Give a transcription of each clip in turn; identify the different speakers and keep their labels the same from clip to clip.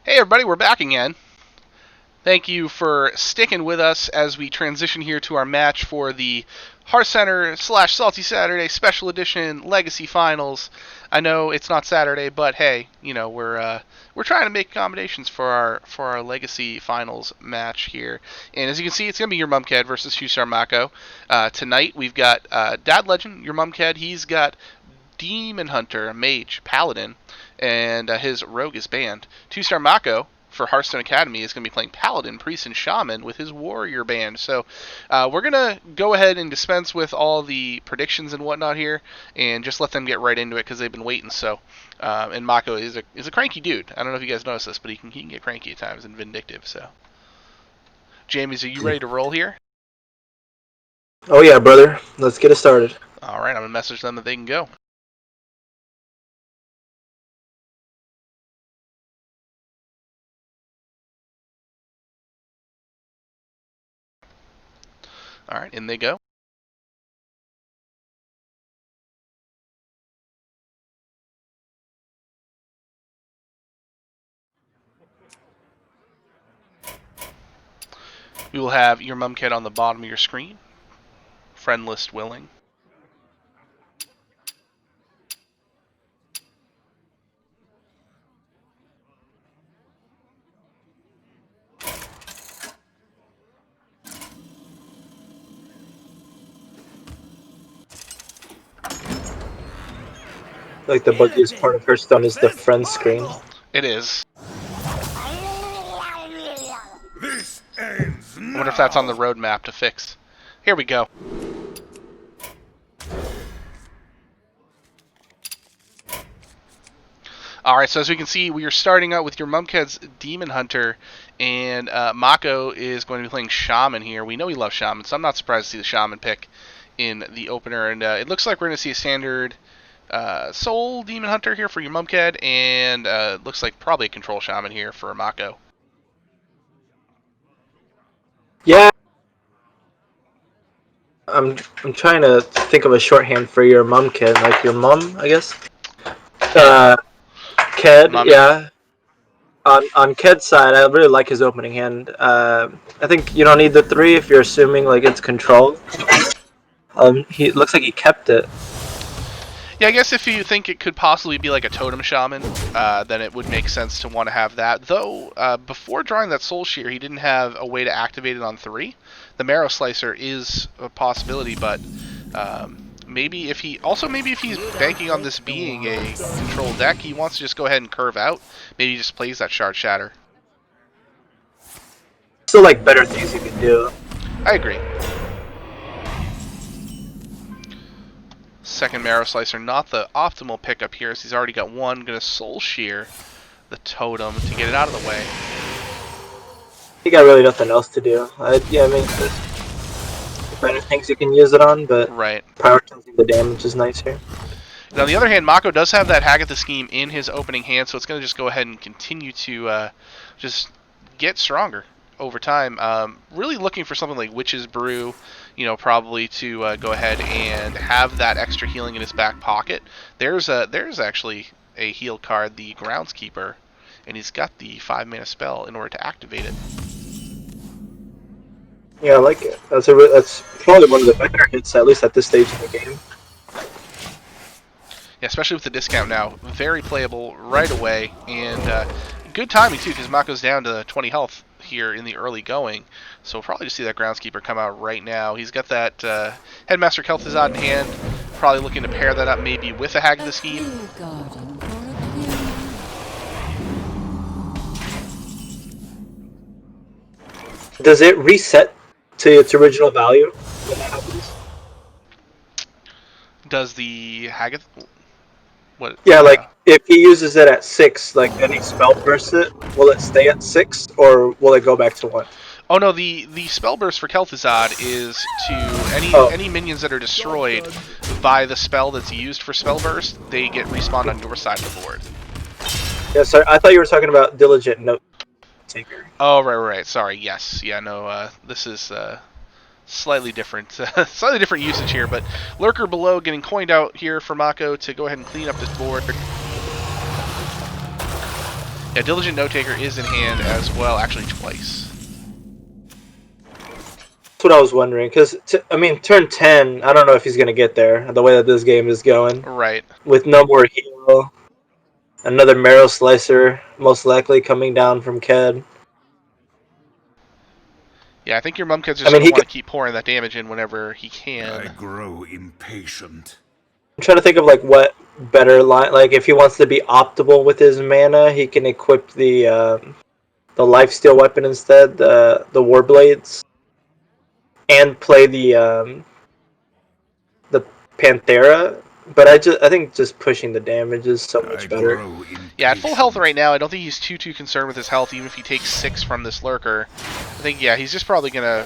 Speaker 1: Hey everybody, we're back again. Thank you for sticking with us as we transition here to our match for the HearthCenter / Salty Saturday Special Edition Legacy Finals. I know it's not Saturday, but hey, you know we're trying to make accommodations for our Legacy Finals match here. And as you can see, it's gonna be urmumked versus TwoStarMako. Tonight we've got DadLegend, urmumked. He's got Demon Hunter, Mage, Paladin, and his Rogue is banned. TwoStarMako for Hearthstone Academy is going to be playing Paladin, Priest, and Shaman with his Warrior band. So we're going to go ahead and dispense with all the predictions and whatnot here and just let them get right into it because they've been waiting. So and Mako is a cranky dude. I don't know if you guys noticed this, but he can get cranky at times and vindictive. So Jammies, are you ready to roll here?
Speaker 2: Oh yeah, brother. Let's get it started.
Speaker 1: All right, I'm going to message them that they can go. All right, in they go. We will have urmumked on the bottom of your screen. Friend list willing.
Speaker 2: Like the buggiest part of Hearthstone is the friend screen.
Speaker 1: It is. I wonder if that's on the roadmap to fix. Here we go. Alright, so as we can see, we are starting out with urmumked's Demon Hunter, and Mako is going to be playing Shaman here. We know he loves Shaman, so I'm not surprised to see the Shaman pick in the opener. And it looks like we're going to see a standard Soul Demon Hunter here for urmumked, and looks like probably a Control Shaman here for Mako.
Speaker 2: Yeah. I'm trying to think of a shorthand for urmumked, like your mum, I guess. Ked,
Speaker 1: Mommy.
Speaker 2: yeah. On Ked's side, I really like his opening hand. I think you don't need the 3 if you're assuming like it's control. He looks like he kept it.
Speaker 1: Yeah, I guess if you think it could possibly be like a Totem Shaman, then it would make sense to want to have that. Though, before drawing that Soul Shear, he didn't have a way to activate it on 3. The Marrow Slicer is a possibility, but maybe if he's banking on this being a control deck, he wants to just go ahead and curve out. Maybe he just plays that Shard Shatter.
Speaker 2: Still like better things you can do.
Speaker 1: I agree. Second Marrow Slicer, not the optimal pickup here, as he's already got one. Gonna Soul Shear the Totem to get it out of the way.
Speaker 2: He got really nothing else to do. Yeah, I mean, there's better things you can use it on, but
Speaker 1: right.
Speaker 2: Prioritizing the damage is nice here.
Speaker 1: Now, on the other hand, Mako does have that Hagatha scheme in his opening hand, so it's going to just go ahead and continue to just get stronger over time. Really looking for something like Witch's Brew, you know, probably to go ahead and have that extra healing in his back pocket. There's actually a heal card, the Groundskeeper, and he's got the 5-mana spell in order to activate it.
Speaker 2: Yeah, I like it. That's probably one of the better hits, at least at this stage of the game.
Speaker 1: Yeah, especially with the discount now. Very playable right away, and good timing too, because Mako's down to 20 health here in the early going. So we'll probably just see that Groundskeeper come out right now. He's got that Headmaster Kel'Thuzad in hand, probably looking to pair that up maybe with a Hagatha scheme.
Speaker 2: Does it reset to its original value when that happens?
Speaker 1: Does the Hagatha... What?
Speaker 2: Yeah, like, if he uses it at 6, like, and he spell bursts it, will it stay at 6, or will it go back to 1?
Speaker 1: Oh no, the spell burst for Kel'Thuzad is to any minions that are destroyed by the spell that's used for spell burst, they get respawned on your side of the board.
Speaker 2: Yeah, sorry, I thought you were talking about Diligent Note Taker.
Speaker 1: Oh, right, sorry, yes. Yeah, no, this is slightly different usage here, but Lurker below getting coined out here for Mako to go ahead and clean up this board. Yeah, Diligent Note Taker is in hand as well, actually twice.
Speaker 2: That's what I was wondering, because, I mean, turn 10, I don't know if he's going to get there, the way that this game is going.
Speaker 1: Right.
Speaker 2: With no more heal, another Marrow Slicer, most likely coming down from Ked.
Speaker 1: Yeah, I think your Mumked's just
Speaker 2: I mean,
Speaker 1: going to want to keep pouring that damage in whenever he can.
Speaker 3: I grow impatient.
Speaker 2: I'm trying to think of, like, what better line, like, if he wants to be optimal with his mana, he can equip the Lifesteal weapon instead, the Warblades, and play the Panthera. But I think just pushing the damage is so much better.
Speaker 1: Yeah, at full health right now, I don't think he's too concerned with his health, even if he takes 6 from this Lurker. I think, yeah, he's just probably going to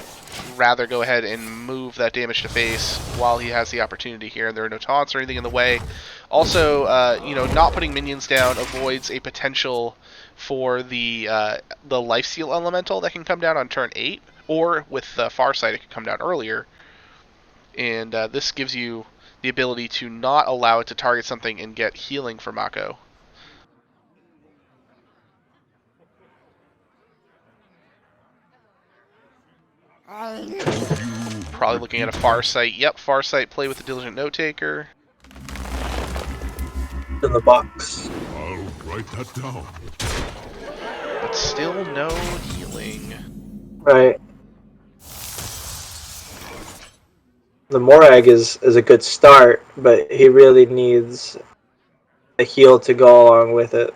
Speaker 1: rather go ahead and move that damage to face while he has the opportunity here. There are no taunts or anything in the way. Also, you know, not putting minions down avoids a potential for the Lifesteal Elemental that can come down on turn 8, or with Farsight it can come down earlier. And this gives you the ability to not allow it to target something and get healing for Mako. Probably looking at a Farsight. Yep, Farsight play with the Diligent Note Taker.
Speaker 2: In the box.
Speaker 3: I'll write that down.
Speaker 1: But still no healing.
Speaker 2: Right. The Morag is a good start, but he really needs a heal to go along with it.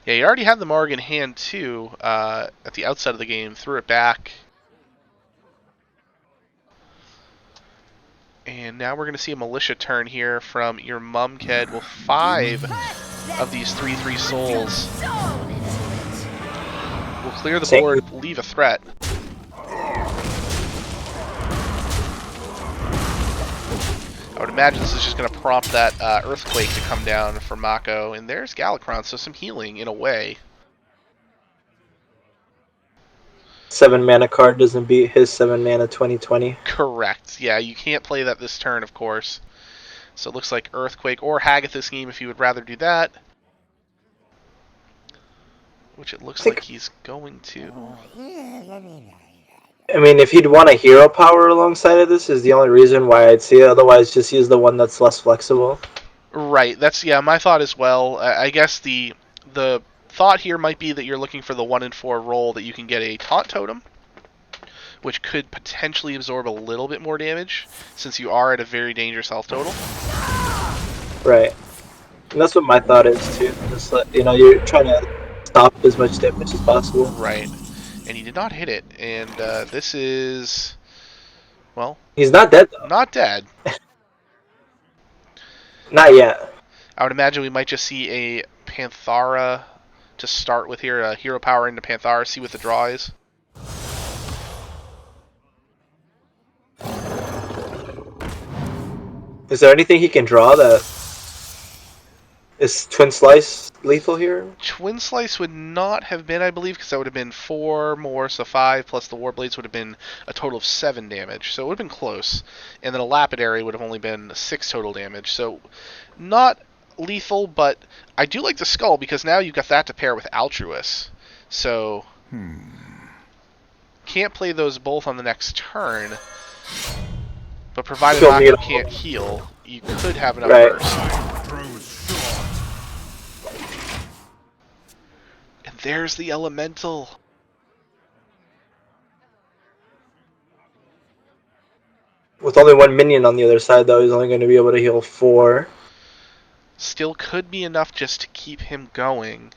Speaker 1: Yeah, you already had the Morg in hand too at the outset of the game. Threw it back. And now we're going to see a Militia turn here from urmumked with 5 of these 3/3 souls. We'll clear the board, leave a threat. I would imagine this is just going to prompt that Earthquake to come down for Mako. And there's Galakron, so some healing in a way.
Speaker 2: 7 mana card doesn't beat his 7 mana 2020.
Speaker 1: Correct. Yeah, you can't play that this turn, of course. So it looks like Earthquake or Haggath this game if you would rather do that. Which it looks like he's going to.
Speaker 2: I mean, if he'd want a hero power alongside of this is the only reason why I'd see it. Otherwise, just use the one that's less flexible.
Speaker 1: Right. That's, yeah, my thought as well. I guess the thought here might be that you're looking for the 1-in-4 roll that you can get a Taunt Totem, which could potentially absorb a little bit more damage, since you are at a very dangerous health total.
Speaker 2: Right. And that's what my thought is, too. Just, you're trying to stop as much damage as possible.
Speaker 1: Right. And he did not hit it, and this is, well...
Speaker 2: He's not dead, though.
Speaker 1: Not dead.
Speaker 2: Not yet.
Speaker 1: I would imagine we might just see a Panthara to start with here, a hero power into Panthara, see what the draw is.
Speaker 2: Is there anything he can draw that is Twin Slice lethal here?
Speaker 1: Twin Slice would not have been, I believe, because that would have been 4 more, so 5, plus the Warblades would have been a total of 7 damage, so it would have been close. And then a Lapidary would have only been 6 total damage, so not lethal, but I do like the Skull, because now you've got that to pair with Altruist. So, can't play those both on the next turn, but provided Mako can't heal, you could have enough burst. And there's the Elemental.
Speaker 2: With only 1 minion on the other side, though, he's only going to be able to heal 4.
Speaker 1: Still could be enough just to keep him going.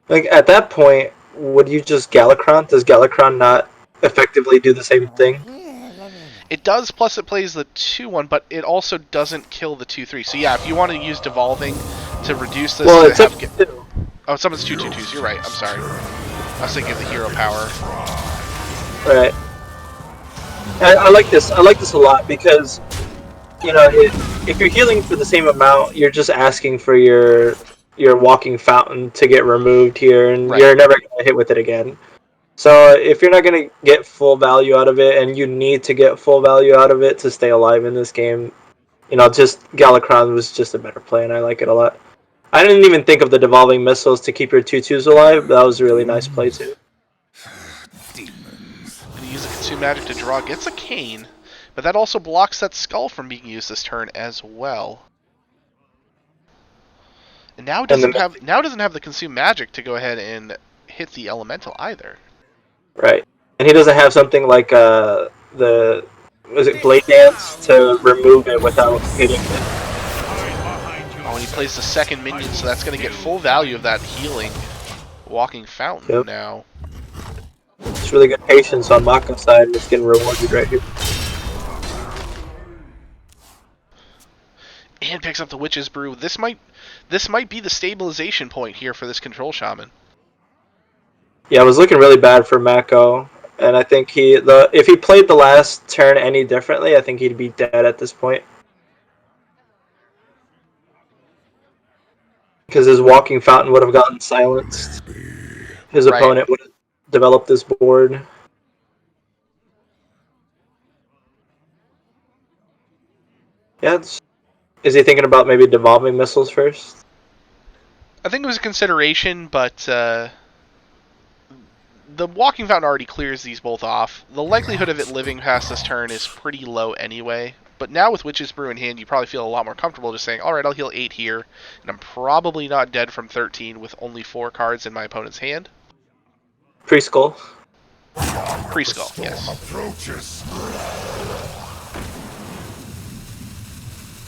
Speaker 2: Like, at that point, would you just Galakron? Does Galakron not effectively do the same thing?
Speaker 1: It does, plus it plays the 2/1, but it also doesn't kill the 2/3. So yeah, if you want to use Devolving to reduce this
Speaker 2: well,
Speaker 1: to
Speaker 2: it's
Speaker 1: have... Oh, some of it's 2/2/2s, you're right, I'm sorry. I was thinking of the hero power.
Speaker 2: Right. I like this. I like this a lot because, if you're healing for the same amount, you're just asking for your Walking Fountain to get removed here, and you're never going to hit with it again. So if you're not going to get full value out of it, and you need to get full value out of it to stay alive in this game, just Galakron was just a better play, and I like it a lot. I didn't even think of the devolving missiles to keep your 2/2s alive. That was a really nice play too.
Speaker 1: Gonna use a consume magic to draw, gets a cane, but that also blocks that skull from being used this turn as well. And now doesn't have the consume magic to go ahead and hit the elemental either.
Speaker 2: Right, and he doesn't have something like the Blade Dance to remove it without hitting it.
Speaker 1: Oh, and he plays the second minion, so that's going to get full value of that healing walking fountain now.
Speaker 2: It's really good patience on Mako's side, and it's getting rewarded right here.
Speaker 1: And picks up the Witch's Brew. This might be the stabilization point here for this Control Shaman.
Speaker 2: Yeah, it was looking really bad for Mako, and I think if he played the last turn any differently, I think he'd be dead at this point. Because his walking fountain would have gotten silenced. His opponent would have developed this board. Yeah, is he thinking about maybe devolving missiles first?
Speaker 1: I think it was a consideration, but the walking fountain already clears these both off. The likelihood of it living past this turn is pretty low anyway. But now with Witch's Brew in hand, you probably feel a lot more comfortable just saying, alright, I'll heal 8 here, and I'm probably not dead from 13 with only 4 cards in my opponent's hand.
Speaker 2: Pre-skull.
Speaker 1: Pre-skull, yes.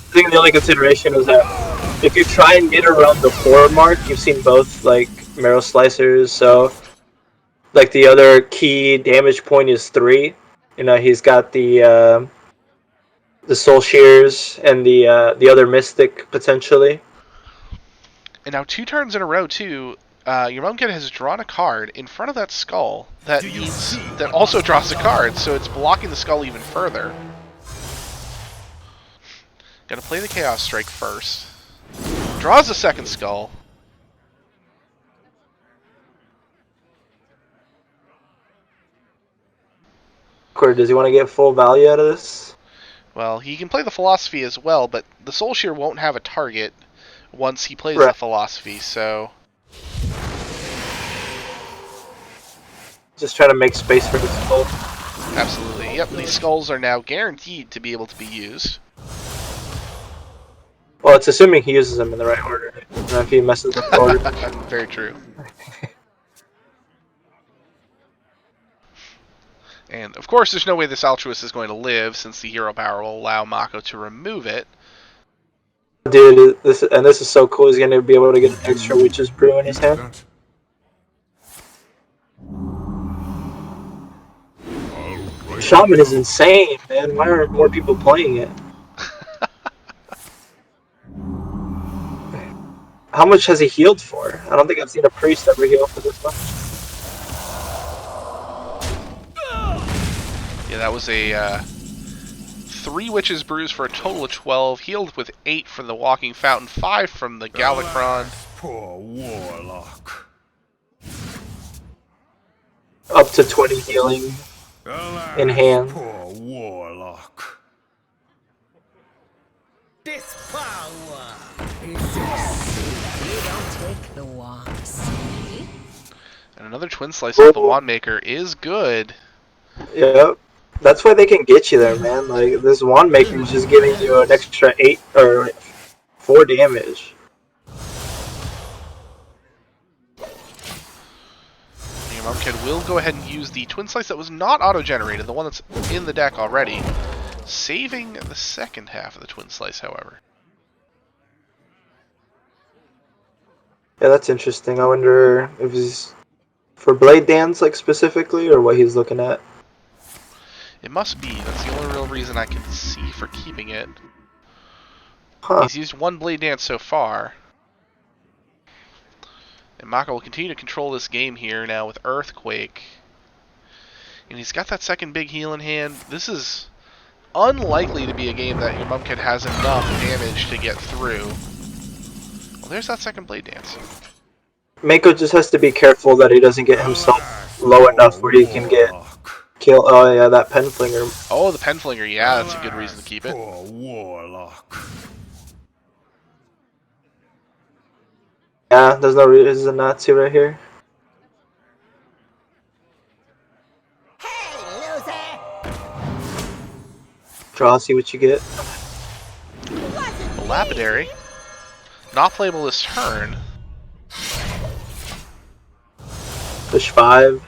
Speaker 2: I think the only consideration is that if you try and get around the 4 mark, you've seen both like Marrow Slicers, so like the other key damage point is 3. You know, he's got the Soul Shears and the other Mystic potentially.
Speaker 1: And now 2 turns in a row too, urmumked has drawn a card in front of that skull that also draws a card, so it's blocking the skull even further. Gonna play the Chaos Strike first. Draws a second skull.
Speaker 2: Or does he want to get full value out of this?
Speaker 1: Well, he can play the Philosophy as well, but the Soul Shear won't have a target once he plays the Philosophy, so...
Speaker 2: Just trying to make space for the skull.
Speaker 1: Absolutely. Yep, these skulls are now guaranteed to be able to be used.
Speaker 2: Well, it's assuming he uses them in the right order. If he messes up the order.
Speaker 1: Very true. And, of course, there's no way this Altruist is going to live, since the hero power will allow Mako to remove it.
Speaker 2: Dude, this is so cool. He's going to be able to get an extra Witch's Brew in his hand. Shaman is insane, man. Why aren't more people playing it? How much has he healed for? I don't think I've seen a priest ever heal for this much.
Speaker 1: Yeah, that was a 3 Witch's Brews for a total of 12. Healed with 8 from the Walking Fountain, 5 from the Galakron.
Speaker 3: Poor warlock.
Speaker 2: Up to 20 healing in hand.
Speaker 3: Poor warlock.
Speaker 4: This power is you don't take the wand, see?
Speaker 1: And another Twin Slice of the Wandmaker is good.
Speaker 2: Yep. That's why they can get you there, man. Like, this Wandmaker is just giving you an extra 8 or 4 damage.
Speaker 1: urmumked will go ahead and use the Twin Slice that was not auto-generated, the one that's in the deck already. Saving the second half of the Twin Slice, however.
Speaker 2: Yeah, that's interesting. I wonder if he's for Blade Dance, like, specifically, or what he's looking at.
Speaker 1: It must be. That's the only real reason I can see for keeping it.
Speaker 2: Huh.
Speaker 1: He's used 1 Blade Dance so far. And Mako will continue to control this game here now with Earthquake. And he's got that second big heal in hand. This is unlikely to be a game that urmumked has enough damage to get through. Well, there's that second Blade Dance.
Speaker 2: Mako just has to be careful that he doesn't get himself low enough where he can get kill. Oh yeah, that Penflinger.
Speaker 1: Oh, the Penflinger. Yeah, that's a good reason to keep it.
Speaker 3: Poor warlock.
Speaker 2: Yeah, there's no reason not to right here.
Speaker 4: Hey, loser!
Speaker 2: Draw, see what you get.
Speaker 1: A lapidary. Not playable this turn.
Speaker 2: Push 5.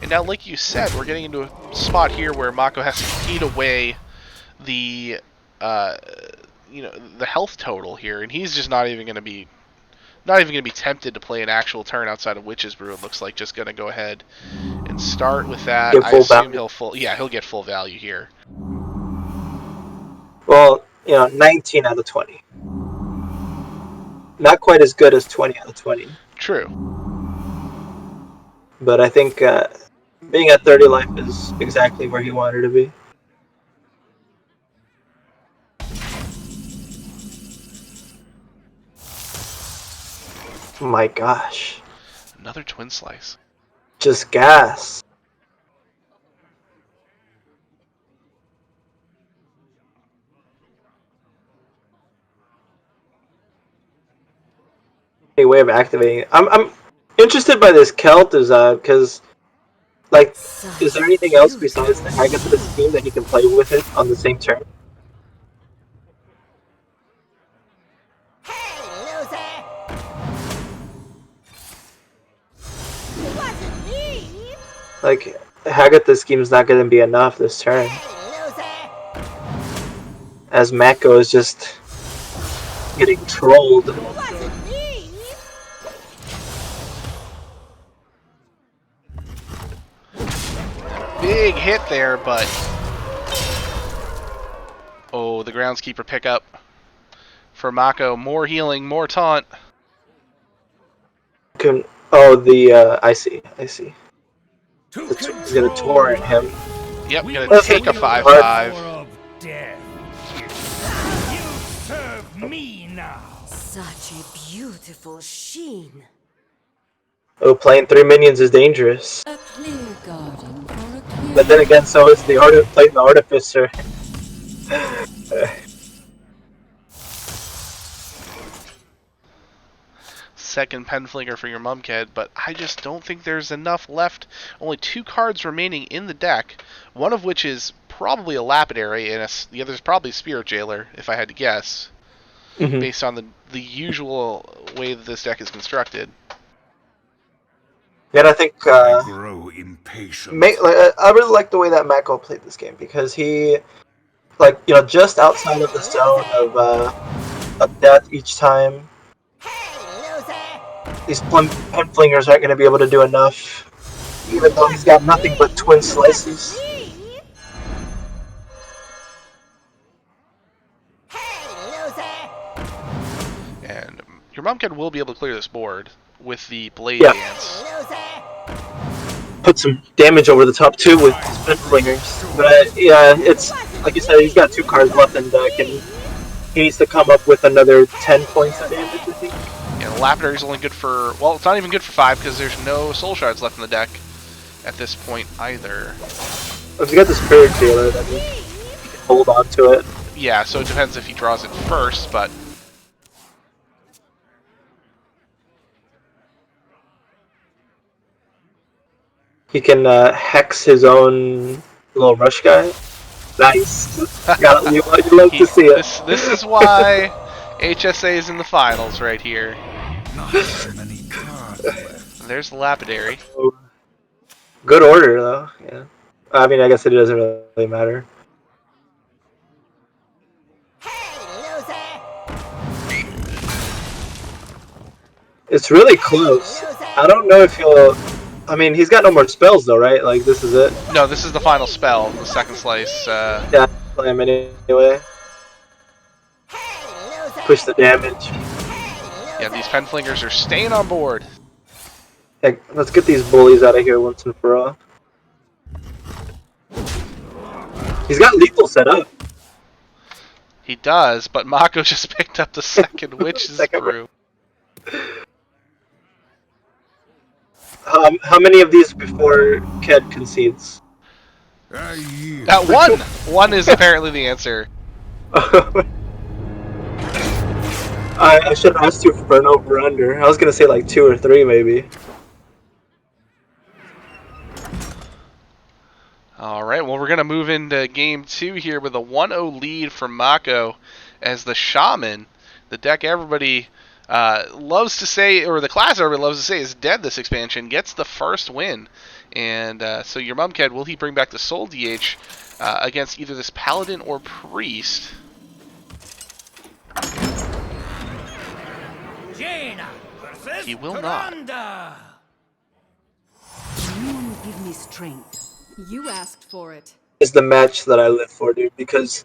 Speaker 1: And now, like you said, we're getting into a spot here where Mako has to eat away the, the health total here, and he's just not even going to be tempted to play an actual turn outside of Witch's Brew. It looks like just going to go ahead and start with that.
Speaker 2: Get
Speaker 1: I
Speaker 2: full
Speaker 1: assume
Speaker 2: value.
Speaker 1: he'll get full value here.
Speaker 2: Well, 19 out of 20. Not quite as good as 20 out of 20.
Speaker 1: True.
Speaker 2: But I think being at 30 life is exactly where he wanted to be. My gosh.
Speaker 1: Another Twin Slice.
Speaker 2: Just gas. A way of activating it. I'm interested by this Celt is because like is there anything else besides the Agatha scheme that he can play with it on the same turn?
Speaker 4: Hey, loser! It wasn't me!
Speaker 2: Like Hagatha scheme's not gonna be enough this turn.
Speaker 4: Hey, loser!
Speaker 2: As Mako is just getting trolled.
Speaker 4: It wasn't me!
Speaker 1: Big hit there, but... Oh, the groundskeeper pickup for Mako. More healing, more taunt.
Speaker 2: I see. He's gonna torrent him.
Speaker 1: Yep, gonna take a 5/5.
Speaker 3: Of death. You serve me now.
Speaker 4: Such a beautiful sheen.
Speaker 2: Oh, playing 3 minions is dangerous.
Speaker 4: A clear garden for a clear...
Speaker 2: But then again, so is playing the Artificer.
Speaker 1: Second Penflinger for your Mumked, but I just don't think there's enough left. Only 2 cards remaining in the deck, one of which is probably a Lapidary, and the other is probably Spirit Jailer, if I had to guess, based on the usual way that this deck is constructed.
Speaker 2: And I think
Speaker 3: I grow impatient.
Speaker 2: I really like the way that Mako played this game because he, just outside of the zone of death each time. These Penflingers aren't going to be able to do enough, even though he's got nothing but Twin Slices.
Speaker 1: And your Mumked will be able to clear this board with the Blade
Speaker 2: Yeah.
Speaker 1: Dance.
Speaker 2: Put some damage over the top too with his Penflingers. But yeah, it's like you said, he's got 2 cards left in deck, and he needs to come up with another 10 points of damage, I think.
Speaker 1: Yeah, the Lapidary is only good for... Well, it's not even good for 5 because there's no Soul Shards left in the deck at this point either.
Speaker 2: If you got the Spirit Jailer, then you can hold on to it.
Speaker 1: Yeah, so it depends if he draws it first, but...
Speaker 2: He can hex his own little rush guy. Nice. You love to see it.
Speaker 1: This is why HSA is in the finals right here.
Speaker 3: Not so many cards left.
Speaker 1: There's the Lapidary.
Speaker 2: Good order, though. Yeah. I mean, I guess it doesn't really matter. It's really close. I don't know if he'll... I mean, he's got no more spells, though, right? Like, this is it?
Speaker 1: No, this is the final spell, the second slice.
Speaker 2: Yeah, play him anyway. Push the damage.
Speaker 1: Yeah, these Penflingers are staying on board.
Speaker 2: Hey, let's get these bullies out of here once and for all. He's got lethal set up.
Speaker 1: He does, but Mako just picked up the second Witch's Brew.
Speaker 2: How many of these before Ked concedes?
Speaker 1: One! One is apparently the answer.
Speaker 2: I should have asked you for an over-under. I was gonna say like 2 or 3 maybe.
Speaker 1: All right, well, we're going to move into game 2 here with a 1-0 lead for Mako as the Shaman, the deck everybody loves to say, or the class everybody loves to say is dead this expansion, gets the first win. And so urmumked, will he bring back the Soul DH against either this Paladin or Priest?
Speaker 3: Jaina versus
Speaker 1: He will not.
Speaker 3: Donde.
Speaker 4: You give me strength. You asked for it.
Speaker 2: Is the match that I live for, dude, because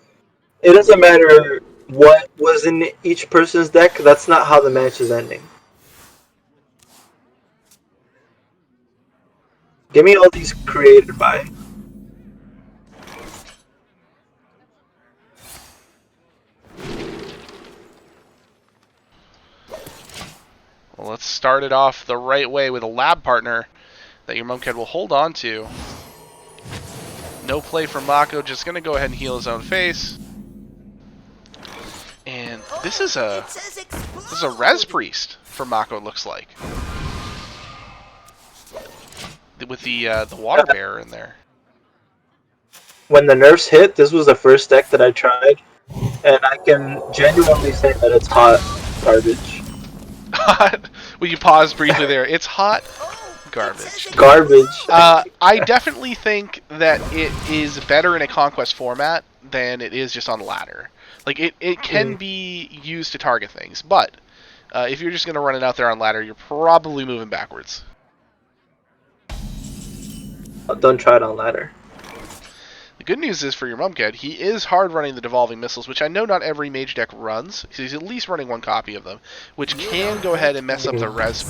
Speaker 2: it doesn't matter what was in each person's deck, that's not how the match is ending. Give me all these created by.
Speaker 1: Well, let's start it off the right way with a lab partner that urmumked will hold on to. No play from Mako, just going to go ahead and heal his own face. And this is a Res Priest for Mako, it looks like. With the Water Bearer in there.
Speaker 2: When the nerfs hit, this was the first deck that I tried, and I can genuinely say that it's hot garbage.
Speaker 1: Will you pause briefly there? It's hot garbage.
Speaker 2: Garbage.
Speaker 1: I definitely think that it is better in a conquest format than it is just on ladder. Like it can be used to target things, but if you're just going to run it out there on ladder, you're probably moving backwards.
Speaker 2: Don't try it on ladder.
Speaker 1: The good news is for urmumked, he is hard running the Devolving Missiles, which I know not every mage deck runs. So he's at least running one copy of them, which can go ahead and mess up the res.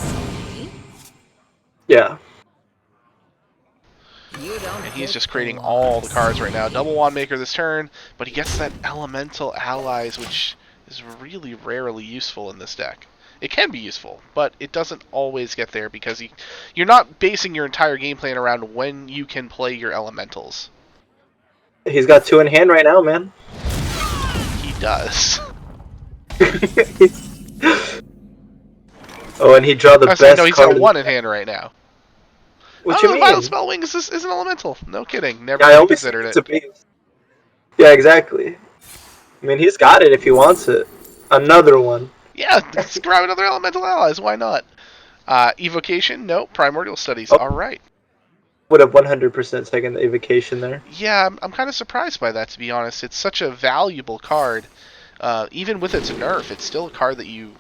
Speaker 2: Yeah.
Speaker 1: And he's just creating all the cards right now. Double Wand Maker this turn, but he gets that Elemental Allies, which is really rarely useful in this deck. It can be useful, but it doesn't always get there because you're not basing your entire game plan around when you can play your elementals.
Speaker 2: He's got 2 in hand right now, man.
Speaker 1: He does.
Speaker 2: Oh, and he drew the best
Speaker 1: No, he's
Speaker 2: card.
Speaker 1: got 1 in hand right now.
Speaker 2: What you
Speaker 1: the
Speaker 2: mean?
Speaker 1: Vital Spell Wings is an elemental. No kidding. Never
Speaker 2: I
Speaker 1: even
Speaker 2: always
Speaker 1: considered
Speaker 2: think
Speaker 1: it.
Speaker 2: it's a beast. Yeah, exactly. I mean, he's got it if he wants it. Another one.
Speaker 1: Yeah, let's grab another Elemental Allies. Why not? Evocation? Nope. Primordial Studies.
Speaker 2: Oh.
Speaker 1: All right.
Speaker 2: Would have 100% taken the evocation there.
Speaker 1: Yeah, I'm kind of surprised by that, to be honest. It's such a valuable card. Even with its nerf, it's still a card that you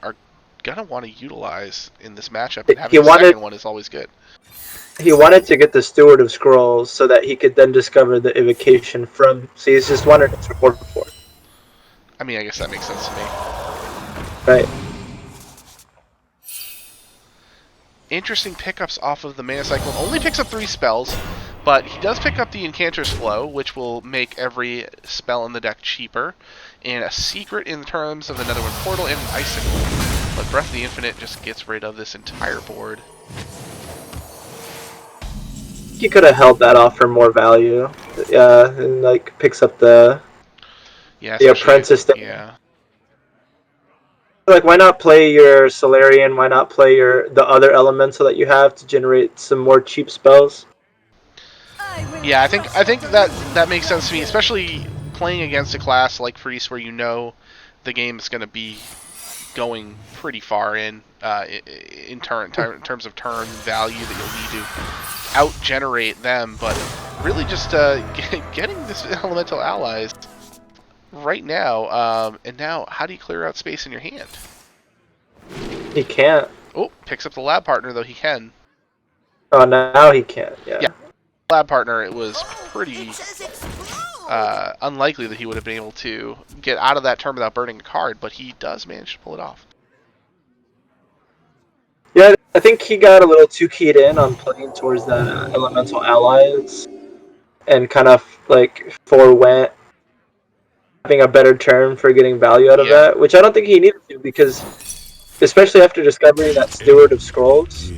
Speaker 1: are going to want to utilize in this matchup. And having a second one is always good.
Speaker 2: He wanted to get the Steward of Scrolls so that he could then discover the evocation from... So he's just wanted to support before.
Speaker 1: I mean, I guess that makes sense to me.
Speaker 2: Right.
Speaker 1: Interesting pickups off of the Mana Cyclone. Only picks up 3 spells, but he does pick up the Incanter's Flow, which will make every spell in the deck cheaper, and a Secret in terms of the Netherwind Portal, and an Icicle. But Breath of the Infinite just gets rid of this entire board.
Speaker 2: He could have held that off for more value. Yeah, and like picks up the Apprentice thing.
Speaker 1: Yeah.
Speaker 2: Like, why not play your Solarian? Why not play the other elemental that you have to generate some more cheap spells?
Speaker 1: Yeah, I think that makes sense to me, especially playing against a class like Priest where you know the game is going to be going pretty far in terms of turn value that you'll need to out-generate them, but really just getting this Elemental Allies right now, and now how do you clear out space in your hand?
Speaker 2: He can't.
Speaker 1: Oh, picks up the lab partner, though he can.
Speaker 2: Oh, now he can't, yeah.
Speaker 1: Lab partner, it was pretty unlikely that he would have been able to get out of that turn without burning a card, but he does manage to pull it off.
Speaker 2: Yeah, I think he got a little too keyed in on playing towards the Elemental Allies and kind of like forewent having a better turn for getting value out of that, which I don't think he needed to, because especially after discovering that Steward of Scrolls,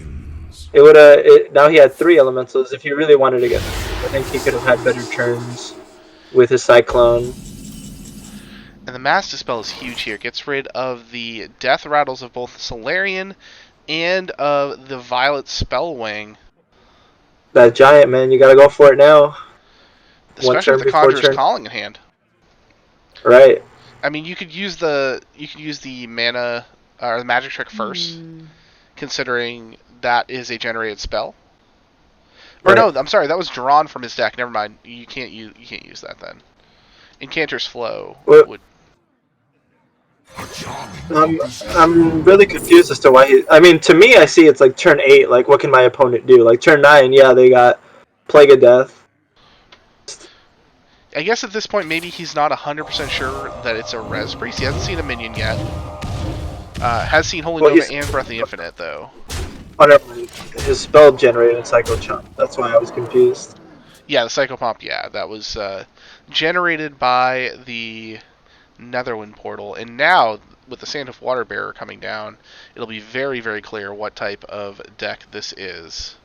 Speaker 2: it would now he had 3 elementals. If he really wanted to get them, I think he could have had better turns with his Cyclone.
Speaker 1: And the Mass Dispel is huge here. Gets rid of the death rattles of both the Solarian and of the Violet Spellwing.
Speaker 2: That giant, man, you gotta go for it now. One
Speaker 1: Especially
Speaker 2: turn
Speaker 1: with the
Speaker 2: before
Speaker 1: Conjurer's
Speaker 2: turn.
Speaker 1: Calling in hand.
Speaker 2: Right.
Speaker 1: I mean, you could use the mana or the magic trick first, considering that is a generated spell. Or
Speaker 2: Right.
Speaker 1: no, I'm sorry, that was drawn from his deck. Never mind. You can't use that then. Incanter's Flow would.
Speaker 2: I'm really confused as to why he. I mean, to me, I see it's like turn 8. Like, what can my opponent do? Like turn 9, yeah, they got Plague of Death.
Speaker 1: I guess at this point, maybe he's not 100% sure that it's a Res Priest. He hasn't seen a minion yet. Has seen Holy Nova and Breath of the Infinite, though.
Speaker 2: Oh, never mind. His spell generated Psycho Chomp. That's why I was confused.
Speaker 1: Yeah, the Psychopomp, yeah. That was generated by the Netherwind portal. And now, with the Sand of Waterbearer coming down, it'll be very, very clear what type of deck this is.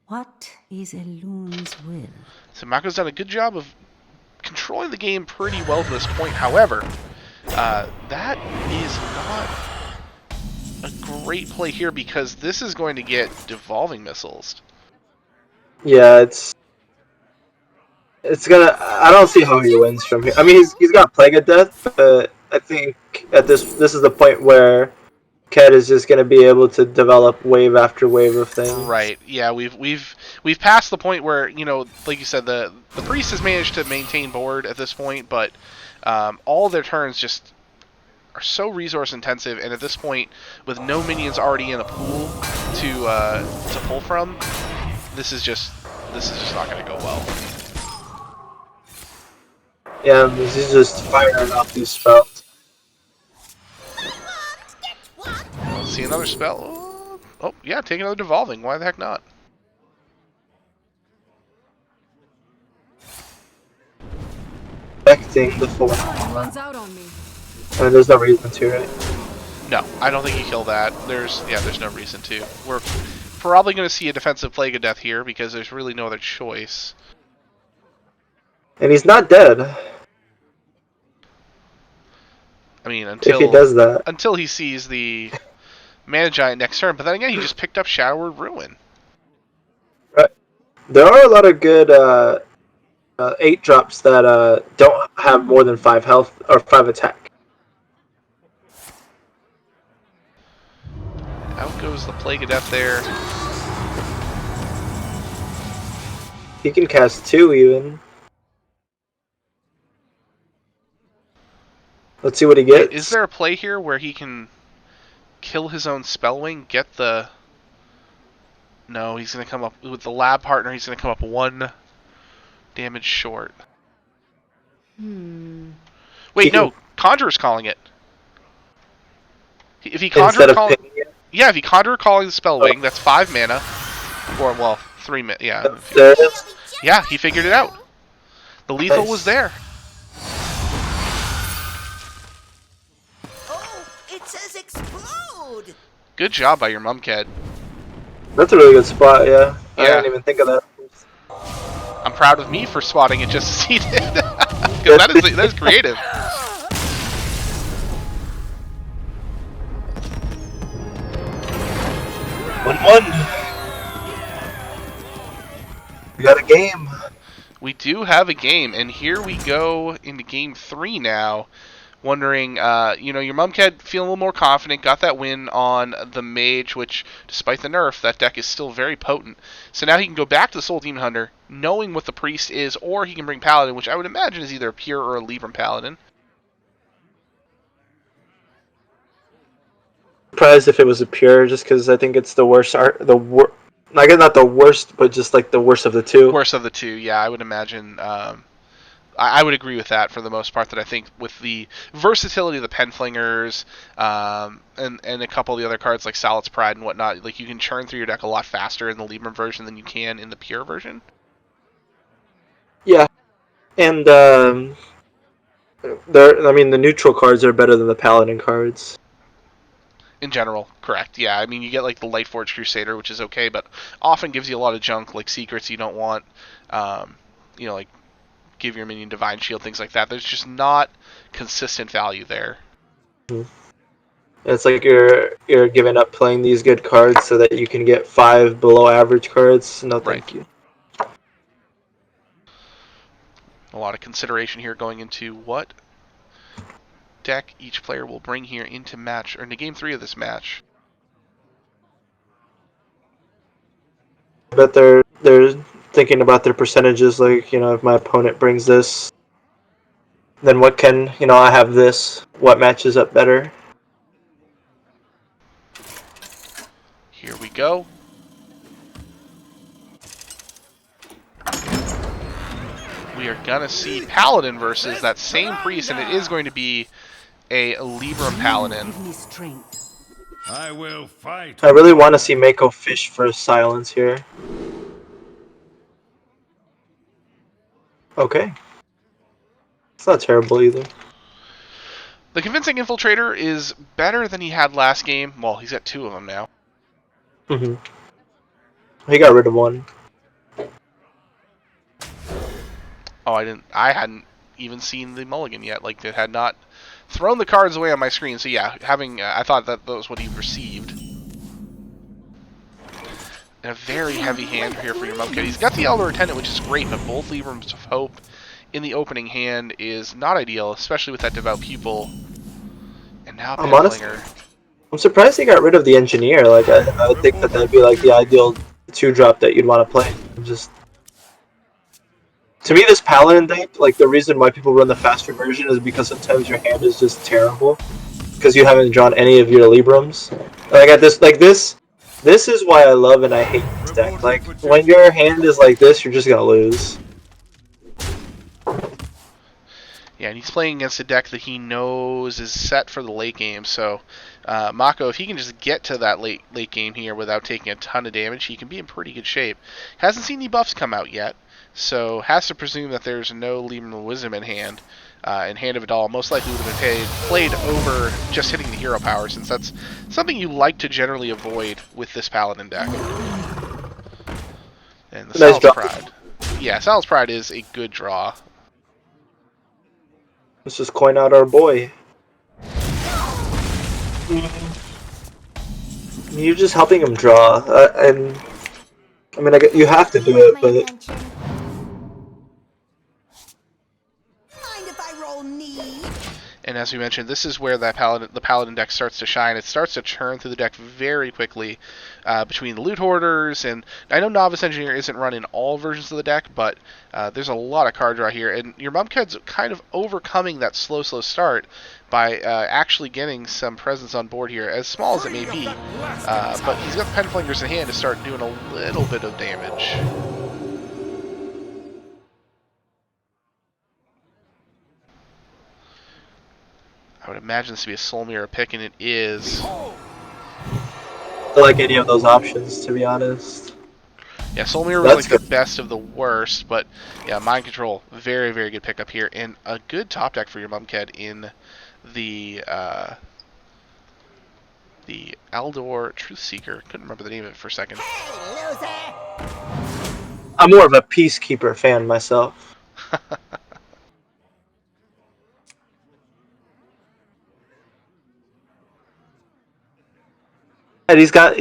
Speaker 5: What is a loon's will?
Speaker 1: So Mako's done a good job of controlling the game pretty well to this point. However, that is not a great play here because this is going to get Devolving Missiles.
Speaker 2: Yeah, it's gonna. I don't see how he wins from here. I mean, he's got Plague of Death, but I think at this is the point where Ked is just gonna be able to develop wave after wave of things.
Speaker 1: Right. Yeah, we've passed the point where, like you said, the priest has managed to maintain board at this point, but all their turns just are so resource intensive, and at this point, with no minions already in a pool to pull from, this is just not going to go well.
Speaker 2: Yeah, he's just firing off these spells.
Speaker 1: Let's see another spell. Oh, yeah, take another Devolving. Why the heck not?
Speaker 2: Expecting the full.
Speaker 4: Runs out on me.
Speaker 2: I mean, there's no reason to, right?
Speaker 1: No, I don't think you kill that. There's no reason to. We're probably going to see a defensive Plague of Death here because there's really no other choice.
Speaker 2: And he's not dead.
Speaker 1: I mean, until
Speaker 2: if he does that,
Speaker 1: until he sees the Mana Giant next turn. But then again, he just picked up Shadowward Ruin.
Speaker 2: Right. There are a lot of good 8 drops that don't have more than 5 health or 5 attack.
Speaker 1: Out goes the Plague of Death there.
Speaker 2: He can cast 2 even. Let's see what he gets.
Speaker 1: Wait, is there a play here where he can kill his own Spellwing, get the... No, he's going to come up... With the lab partner, he's going to come up 1 damage short. Wait, no. Conjurer's calling it. If he Conjurer calling... Yeah, if he Conjurer calling the Spellwing, that's 5 mana. Or, well, 3 mana. Yeah.
Speaker 2: There it is.
Speaker 1: Yeah, he figured it out. The lethal was there.
Speaker 3: It says explode!
Speaker 1: Good job by your mumked.
Speaker 2: That's a really good spot, yeah. I
Speaker 1: Yeah.
Speaker 2: didn't even think of that.
Speaker 1: I'm proud of me for spotting it just as he did. Because that is creative.
Speaker 2: One. We got a game.
Speaker 1: We do have a game, and here we go into game 3 now. Wondering, your mumked feeling a little more confident, got that win on the mage, which, despite the nerf, that deck is still very potent. So now he can go back to the Soul Demon Hunter, knowing what the priest is, or he can bring Paladin, which I would imagine is either a pure or a Libram Paladin.
Speaker 2: Surprised if it was a pure, just because I think it's the worst art. Not the worst, but just like the worst of the two.
Speaker 1: Worst of the two, yeah, I would imagine. I would agree with that for the most part. That I think with the versatility of the Penflingers and a couple of the other cards like Salat's Pride and whatnot, like you can churn through your deck a lot faster in the Libram version than you can in the pure version.
Speaker 2: Yeah, and the neutral cards are better than the Paladin cards.
Speaker 1: In general, correct. Yeah, I mean, you get like the Lightforged Crusader, which is okay, but often gives you a lot of junk, like secrets you don't want. Like give your minion Divine Shield, things like that. There's just not consistent value there.
Speaker 2: It's like you're giving up playing these good cards so that you can get 5 below average cards. No,
Speaker 1: Right.
Speaker 2: thank you.
Speaker 1: A lot of consideration here going into what deck each player will bring here into game 3 of this match.
Speaker 2: I bet they're thinking about their percentages. Like, if my opponent brings this, then what can I have this? What matches up better?
Speaker 1: Here we go. We are gonna see Paladin versus that same priest, and it is going to be a Libram Paladin.
Speaker 4: Give me strength.
Speaker 6: I will fight.
Speaker 2: I really want to see Mako fish for silence here. Okay. It's not terrible either.
Speaker 1: The Convincing Infiltrator is better than he had last game. Well, he's got 2 of them now.
Speaker 2: He got rid of 1.
Speaker 1: Oh, I hadn't even seen the mulligan yet. Like, it had not thrown the cards away on my screen. So yeah, I thought that was what he received. And a very heavy hand here for Urmumked. He's got the Elder Attendant, which is great, but both Librams of Hope in the opening hand is not ideal, especially with that Devout Pupil. And now Penflinger.
Speaker 2: I'm surprised he got rid of the Engineer. Like, I would think that that'd be like the ideal 2-drop that you'd want to play. To me, this Paladin deck, like, the reason why people run the faster version is because sometimes your hand is just terrible. Because you haven't drawn any of your Librams. This is why I love and I hate this deck. Like, when your hand is like this, you're just gonna lose.
Speaker 1: Yeah, and he's playing against a deck that he knows is set for the late game, so Mako, if he can just get to that late game here without taking a ton of damage, he can be in pretty good shape. Hasn't seen any buffs come out yet, so has to presume that there's no Libram of Wisdom in hand. And Hand of Adal most likely would have been played over just hitting the hero power, since that's something you like to generally avoid with this Paladin deck. And the
Speaker 2: Nice
Speaker 1: Sal's Pride. Yeah, Sal's Pride is a good draw.
Speaker 2: Let's just coin out our boy. You're just helping him draw, and I mean, you have to do it, but
Speaker 1: And as we mentioned, this is where the Paladin deck starts to shine. It starts to churn through the deck very quickly between the Loot Hoarders, and I know Novice Engineer isn't run in all versions of the deck, but there's a lot of card draw here, and Urmumked's kind of overcoming that slow start by actually getting some presence on board here, as small as it may be, but he's got the Penflingers in hand to start doing a little bit of damage. I would imagine this to be a Soul Mirror pick, and it is.
Speaker 2: I don't like any of those options, to be honest.
Speaker 1: Yeah, Soul Mirror was like the best of the worst, but yeah, Mind Control, very, very good pickup here, and a good top deck for Urmumked in the Eldor Truthseeker. Couldn't remember the name of it for a second.
Speaker 2: I'm more of a Peacekeeper fan myself. And he's got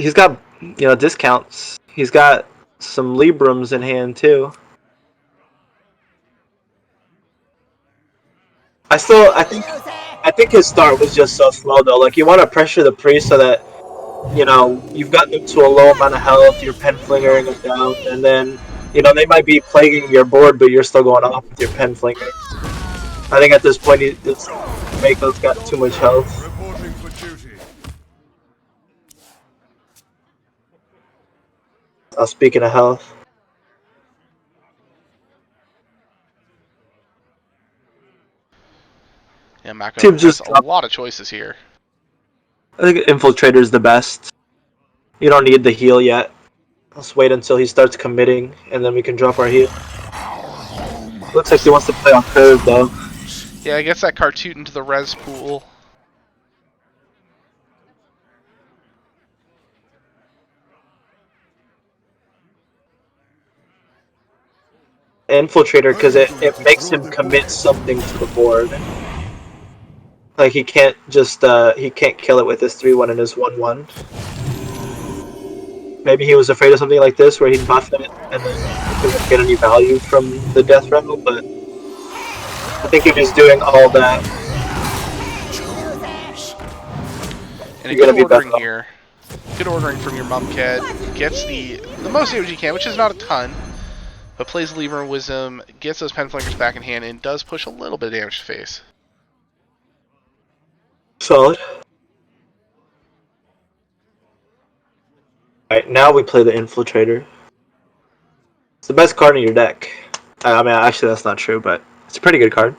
Speaker 2: discounts. He's got some Librams in hand too. I think his start was just so slow though. Like, you want to pressure the priest so that you've gotten them to a low amount of health. You're Penflingering them down, and then they might be plaguing your board, but you're still going off with your Penflinger. I think at this point, Mako's got too much health. Speaking of health.
Speaker 1: Yeah, Mako has a lot of choices here.
Speaker 2: I think Infiltrator's the best. You don't need the heal yet. Let's wait until he starts committing, and then we can drop our heal. Looks like he wants to play on curve, though.
Speaker 1: Yeah, I guess that Cartoot into the res pool.
Speaker 2: Infiltrator because it makes him commit something to the board. Like he can't just he can't kill it with his 3/1 and his 1/1. Maybe he was afraid of something like this where he'd buff it and then he wouldn't get any value from the death rattle, but I think if he's doing all that,
Speaker 1: And a
Speaker 2: you're gonna
Speaker 1: good
Speaker 2: be
Speaker 1: ordering
Speaker 2: better off.
Speaker 1: here. Good ordering from your urmumked. Gets the most damage you can, which is not a ton. But plays Libra Wisdom, gets those Penflingers back in hand, and does push a little bit of damage to face.
Speaker 2: Solid. Alright, now we play the Infiltrator. It's the best card in your deck. I mean, actually that's not true, but it's a pretty good card.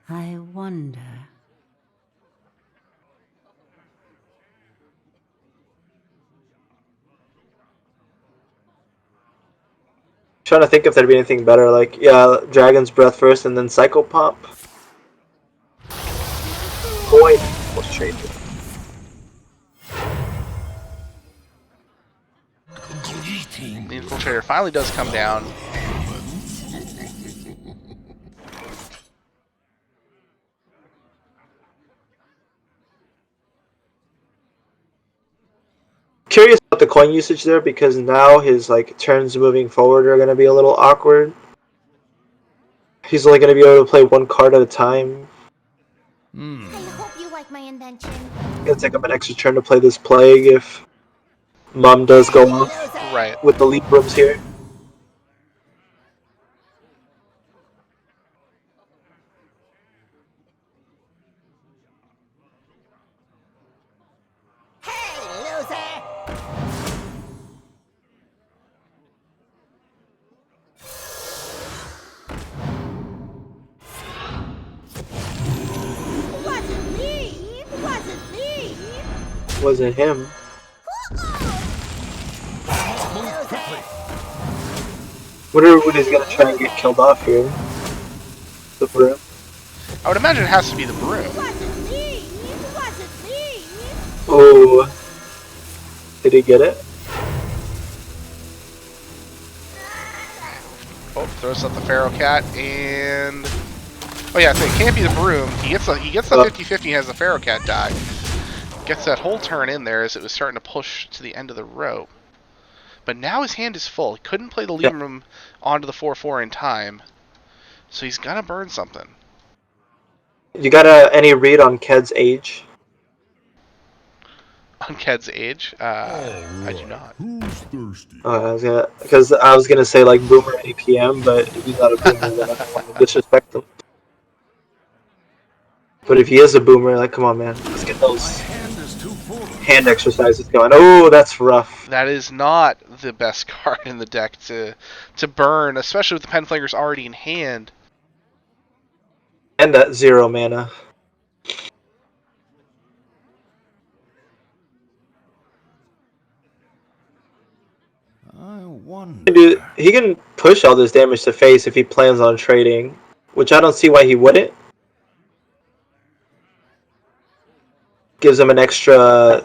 Speaker 5: I wonder.
Speaker 2: Trying to think if there'd be anything better, like, yeah, Dragon's Breath first and then Psycho Pop. Boy, Infiltrator.
Speaker 1: The Infiltrator finally does come down.
Speaker 2: Curious about the coin usage there because now his like turns moving forward are going to be a little awkward. He's only going to be able to play one card at a time.
Speaker 3: I hope you like my invention.
Speaker 2: It's going to take him an extra turn to play this Plague if Mum does go off
Speaker 1: Right.
Speaker 2: with the Librams here.
Speaker 3: Hey, loser! Wasn't me! Wasn't me!
Speaker 2: Wasn't him. Wonder what he's going to try and get killed off here. The Broom.
Speaker 1: I would imagine it has to be the Broom.
Speaker 3: Wasn't me! Wasn't me!
Speaker 2: Oh. Did he get it?
Speaker 1: Oh, throws up the Pharaoh Cat, and... Oh yeah, so it can't be the Broom. He gets the 50-50 and has the Pharaoh Cat die. Gets that whole turn in there as it was starting to push to the end of the rope. But now his hand is full. He couldn't play the Libram onto the 4/4 in time. So he's gonna burn something.
Speaker 2: You got any read on Ked's age?
Speaker 1: On Ked's age? I do not.
Speaker 6: Who's thirsty?
Speaker 2: Because I was gonna say like Boomer APM, but if he's not a Boomer, then I don't want to disrespect him. But if he is a Boomer, like, come on, man, let's get those hand exercises going. Oh, that's rough.
Speaker 1: That is not the best card in the deck to burn, especially with the Penflingers already in hand.
Speaker 2: And that 0 mana.
Speaker 6: I wonder.
Speaker 2: Dude, he can push all this damage to face if he plans on trading, which I don't see why he wouldn't. Gives him an extra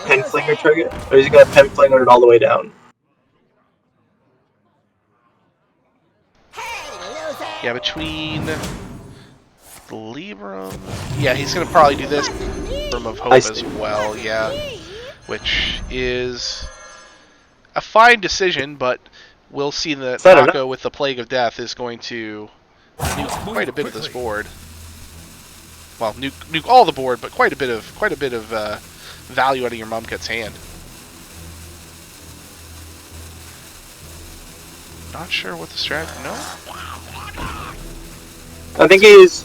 Speaker 2: Penflinger target, or is he gonna Penflinger it all the way down?
Speaker 1: Yeah, between the Libram... Yeah, he's going to probably do this Libram of Hope as well, yeah. Which is a fine decision, but we'll see that Mako with the Plague of Death is going to nuke quite a bit of this board. Well, nuke all the board, but quite a bit of value out of your urmumked's hand. Not sure what the strategy... No?
Speaker 2: I think he's...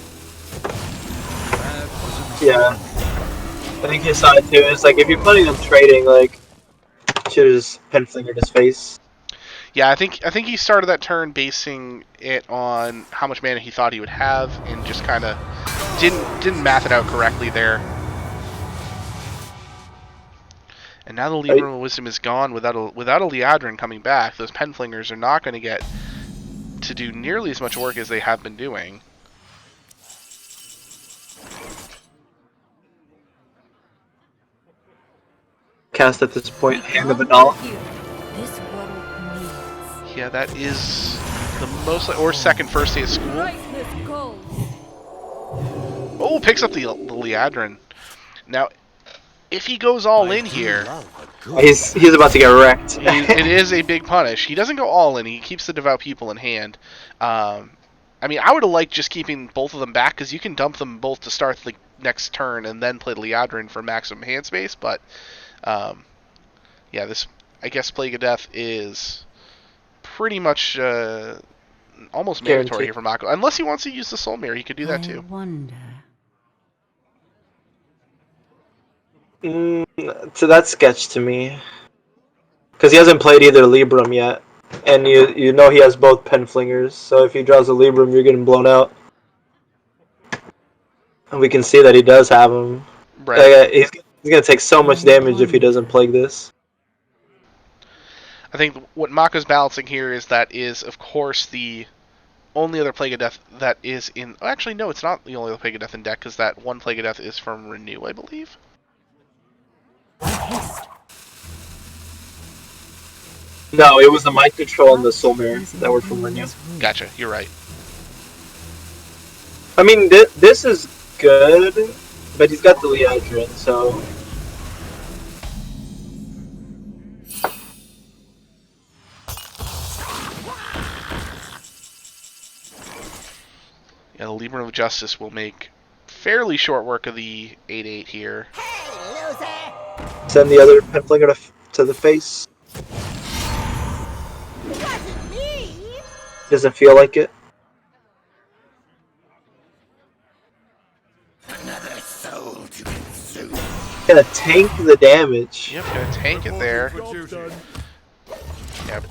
Speaker 2: Yeah. I think he saw it too. It's like, if you're planning on trading, like, should have just Penflingered his face.
Speaker 1: Yeah, I think he started that turn basing it on how much mana he thought he would have, and just kind of didn't math it out correctly there. And now the Libram of Wisdom is gone without a Liadrin coming back. Those Penflingers are not going to get to do nearly as much work as they have been doing.
Speaker 2: cast at this point. Hand of a Doll.
Speaker 5: This world needs.
Speaker 1: Yeah, that is the most, or second first day of school.
Speaker 4: Brightness goes.
Speaker 1: Oh, picks up the Liadrin. Now, if he goes all in here,
Speaker 2: He's about to get wrecked.
Speaker 1: it is a big punish. He doesn't go all in. He keeps the Devout People in hand. I mean, I would have liked just keeping both of them back, because you can dump them both to start the next turn and then play Liadrin for maximum hand space, but yeah, this, I guess Plague of Death is pretty much almost mandatory here for Mako. Unless he wants to use the Soul Mirror, he could do that too.
Speaker 5: I wonder.
Speaker 2: So that's sketch to me. Because he hasn't played either Libram yet. And you know he has both pen flingers, so if he draws a Libram, you're getting blown out. And we can see that he does have them.
Speaker 1: Right.
Speaker 2: He's going to take so much damage if he doesn't plague this.
Speaker 1: I think what Mako's balancing here is that is, of course, the only other Plague of Death that is in... Oh, actually, no, it's not the only other Plague of Death in deck, because that one Plague of Death is from Renew, I believe.
Speaker 2: No, it was the Mind Control and the Soul Mirror that were from Renew.
Speaker 1: Gotcha, you're right.
Speaker 2: I mean, this is good, but he's got the Liadrin, so...
Speaker 1: Yeah, the Libram of Justice will make fairly short work of the 8/8 here.
Speaker 3: Hey, loser!
Speaker 2: Send the other pen flinger to the face.
Speaker 3: It wasn't me!
Speaker 2: Doesn't feel like it.
Speaker 6: Another soul to consume.
Speaker 2: Gonna tank the damage.
Speaker 1: Yep, gonna tank it there. Yep.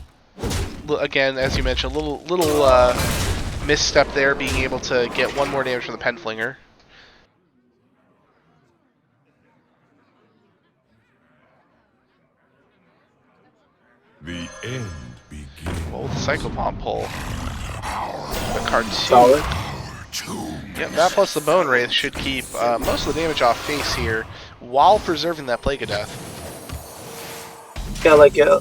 Speaker 1: Again, as you mentioned, a little misstep there, being able to get one more damage from the pen flinger.
Speaker 6: The end begins.
Speaker 1: Oh, the Psycho Bomb pull. The card 2.
Speaker 2: Solid.
Speaker 1: Yep, that plus the Bone Wraith should keep most of the damage off face here, while preserving that Plague of Death.
Speaker 2: Got like a...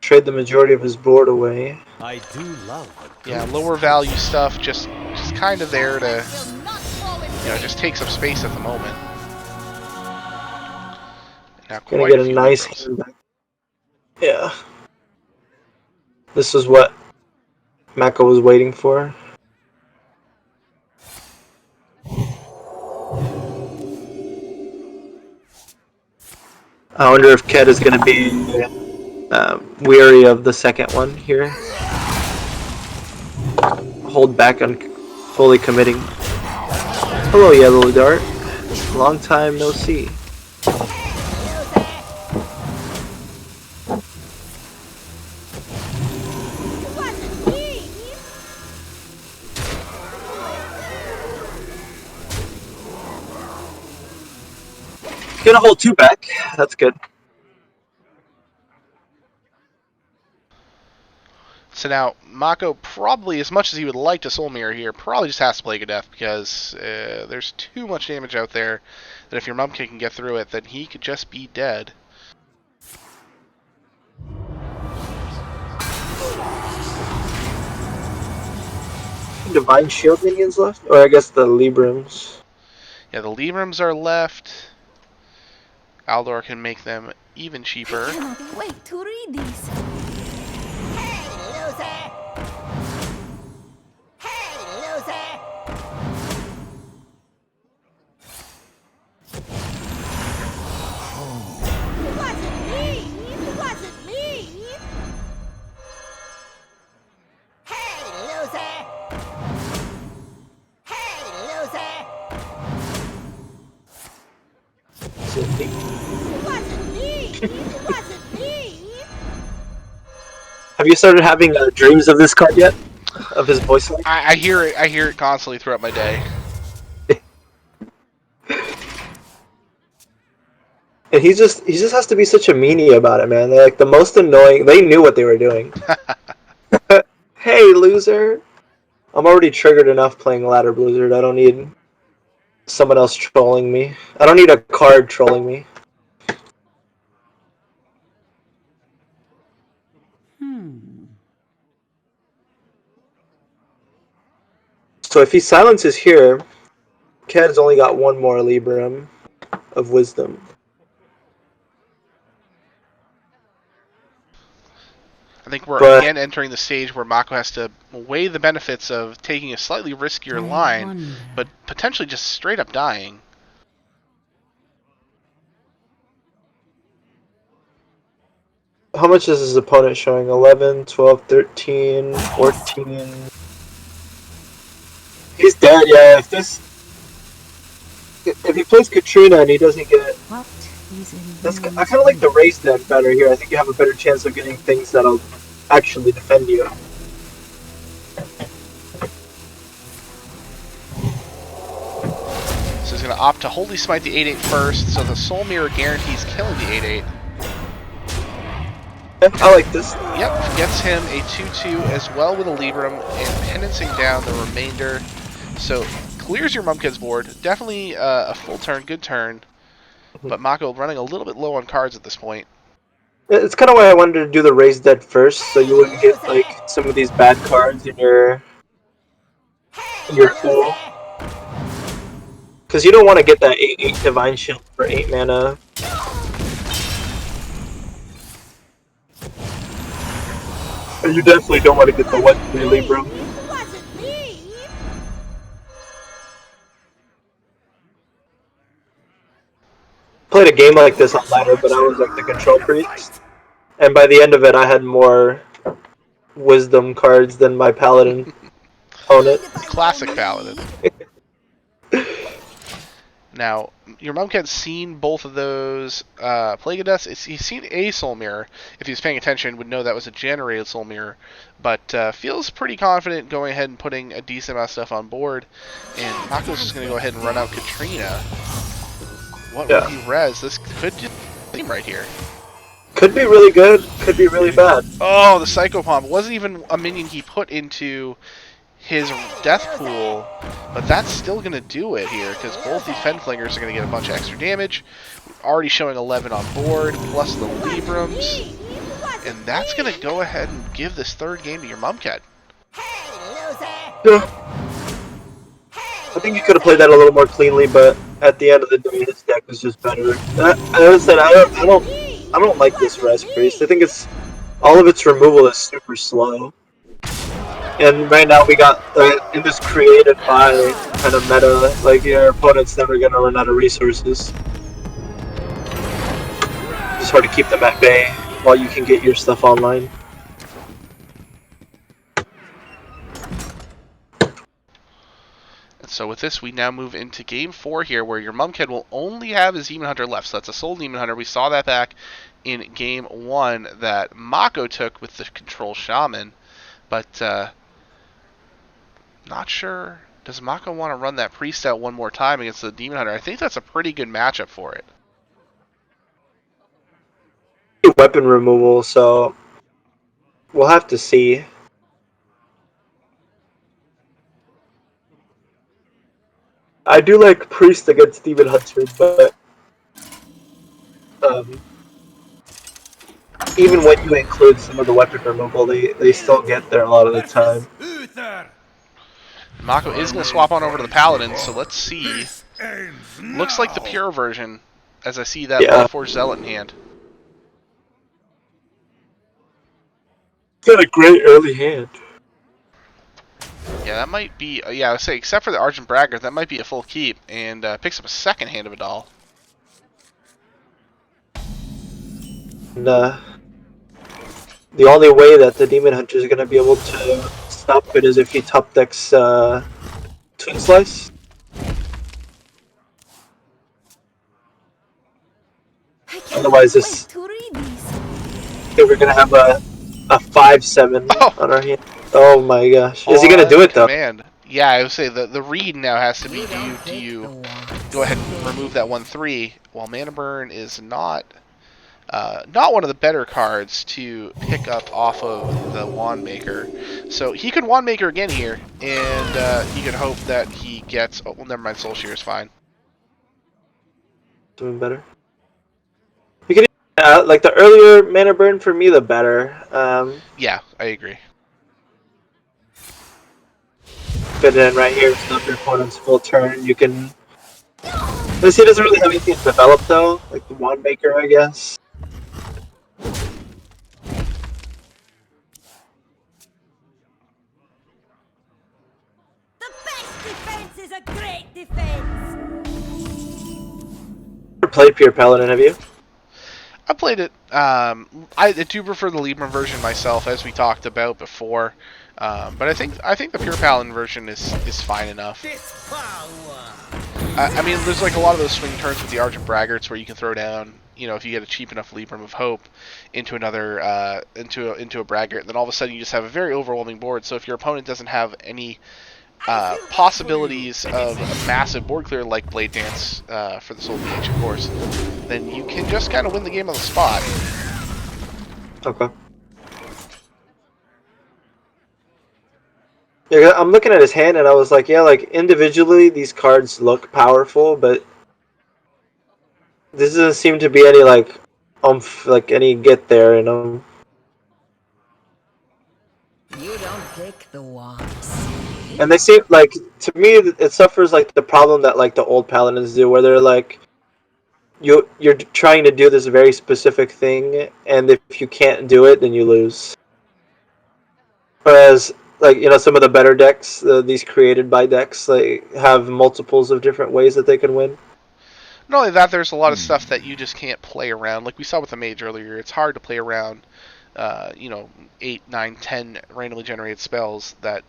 Speaker 2: Trade the majority of his board away.
Speaker 7: I do love it.
Speaker 1: Yeah, lower value stuff, just kind of there to, just take some space at the moment. Now
Speaker 2: Gonna get a nice hand back. Yeah. This is what Mako was waiting for. I wonder if Ked is gonna be weary of the second one here. Hold back on fully committing. Hello, Yellow Dart. Long time no see.
Speaker 3: It wasn't me!
Speaker 2: Gonna hold two back. That's good.
Speaker 1: So now, Mako probably, as much as he would like to Soul Mirror here, probably just has to Plague of Death, because there's too much damage out there that if your Urmumked can get through it, then he could just be dead.
Speaker 2: Divine Shield minions left? Or I guess the Librams.
Speaker 1: Yeah, the Librams are left. Aldor can make them even cheaper.
Speaker 5: I cannot wait to read these.
Speaker 3: Hey, loser! Hey, loser! It wasn't me! It wasn't me! Hey, loser! Hey, loser! It wasn't me! It wasn't me!
Speaker 2: Have you started having dreams of this card yet? Of his voice line?
Speaker 1: I hear it constantly throughout my day.
Speaker 2: And he just has to be such a meanie about it, man. They're like the most annoying. They knew what they were doing. Hey, loser! I'm already triggered enough playing Ladder Blizzard. I don't need someone else trolling me. I don't need a card trolling me. So if he silences here, Ked's only got one more Libram of Wisdom.
Speaker 1: I think we're again entering the stage where Mako has to weigh the benefits of taking a slightly riskier line, but potentially just straight up dying.
Speaker 2: How much is his opponent showing? 11, 12, 13, 14... He's dead, yeah. If he plays Katrina and he doesn't get... I kind of like the race deck better here. I think you have a better chance of getting things that'll actually defend you.
Speaker 1: So he's going to opt to Holy Smite the 8/8 first, so the Soul Mirror guarantees killing the 8/8.
Speaker 2: I like this.
Speaker 1: Yep, gets him a 2/2 as well with a Libram and penanting down the remainder. So clears your Mumked's board. Definitely a full turn, good turn. But Mako running a little bit low on cards at this point.
Speaker 2: It's kind of why I wanted to do the raise dead first, so you wouldn't get like some of these bad cards in your pool. Because you don't want to get that 8/8 Divine Shield for 8 mana. You definitely don't want to get the 1/3 Libram. Played a game like this on ladder, but I was like the control priest, and by the end of it, I had more wisdom cards than my paladin opponent.
Speaker 1: Classic paladin. Now, your Mumked's seen both of those Plague of Deaths. He's seen a Soul Mirror. If he was paying attention, would know that was a generated Soul Mirror, but feels pretty confident going ahead and putting a decent amount of stuff on board. And Mako's just going to go ahead and run out Katrina. What would he res? This could just team right here.
Speaker 2: Could be really good, could be really bad.
Speaker 1: Oh, the Psycho Pomp. Wasn't even a minion he put into his death pool, but that's still going to do it here, because both these Fenflingers are going to get a bunch of extra damage. Already showing 11 on board, plus the Librams. And that's going to go ahead and give this third game to your Mumked.
Speaker 2: Yeah. I think you could have played that a little more cleanly, but at the end of the day, this deck was just better. I don't like this Res Priest. I think it's all of its removal is super slow. And right now we got in this created by kind of meta, like your opponent's never gonna run out of resources. Just hard to keep them at bay while you can get your stuff online.
Speaker 1: So with this, we now move into Game 4 here, where your Mumked will only have his Demon Hunter left. So that's a Soul Demon Hunter. We saw that back in Game 1 that Mako took with the Control Shaman. But, not sure. Does Mako want to run that Priest out one more time against the Demon Hunter? I think that's a pretty good matchup for it.
Speaker 2: Weapon removal, so we'll have to see. I do like Priest against Demon Hunter, but even when you include some of the weapon removal, they still get there a lot of the time.
Speaker 1: Mako is going to swap on over to the Paladin, so let's see. Looks like the pure version, as I see that Bloodforged Zealot in hand.
Speaker 2: Got a great early hand.
Speaker 1: Yeah, that might be... yeah, I would say, except for the Argent Braggart, that might be a full keep, and picks up a second Hand of a Doll.
Speaker 2: And, the only way that the Demon Hunter is going to be able to stop it is if he top decks Twin Slice. Otherwise, this we're going to have a 5/7 on our hand. Oh my gosh. Is he going to do it though?
Speaker 1: Command. Yeah, I would say the read now has to be, do you go ahead and remove that 1/3. While Mana Burn is not one of the better cards to pick up off of the Wand Maker. So he could Wand Maker again here, and he could hope that he gets... Oh, well, never mind, Soul Shear is fine.
Speaker 2: Doing better. You can like the earlier Mana Burn for me, the better.
Speaker 1: Yeah, I agree.
Speaker 2: Fit in right here, stop your opponent's full turn. You can... This he doesn't really have anything to develop though, like the Wand Maker, I guess.
Speaker 3: The best defense is a great defense.
Speaker 2: Never played Pure Paladin, have you?
Speaker 1: I played it. I do prefer the Libra version myself, as we talked about before. But I think the Pure Paladin version is fine enough. I mean, there's like a lot of those swing turns with the Argent Braggarts where you can throw down, you know, if you get a cheap enough Libram of Hope into another into a Braggart, then all of a sudden you just have a very overwhelming board. So if your opponent doesn't have any possibilities of a massive board clear like Blade Dance for the Soul DH, of course, then you can just kind of win the game on the spot.
Speaker 2: Okay. Yeah, I'm looking at his hand and I was like, yeah, like individually these cards look powerful, but this doesn't seem to be any like like any get there, you know.
Speaker 5: You don't pick the wands.
Speaker 2: And they seem like, to me, it suffers like the problem that like the old paladins do, where they're like, you're trying to do this very specific thing, and if you can't do it, then you lose. Whereas, like, you know, some of the better decks, these created by decks, like have multiples of different ways that they can win.
Speaker 1: Not only that, there's a lot of stuff that you just can't play around. Like we saw with the Mage earlier, it's hard to play around, 8, 9, 10 randomly generated spells that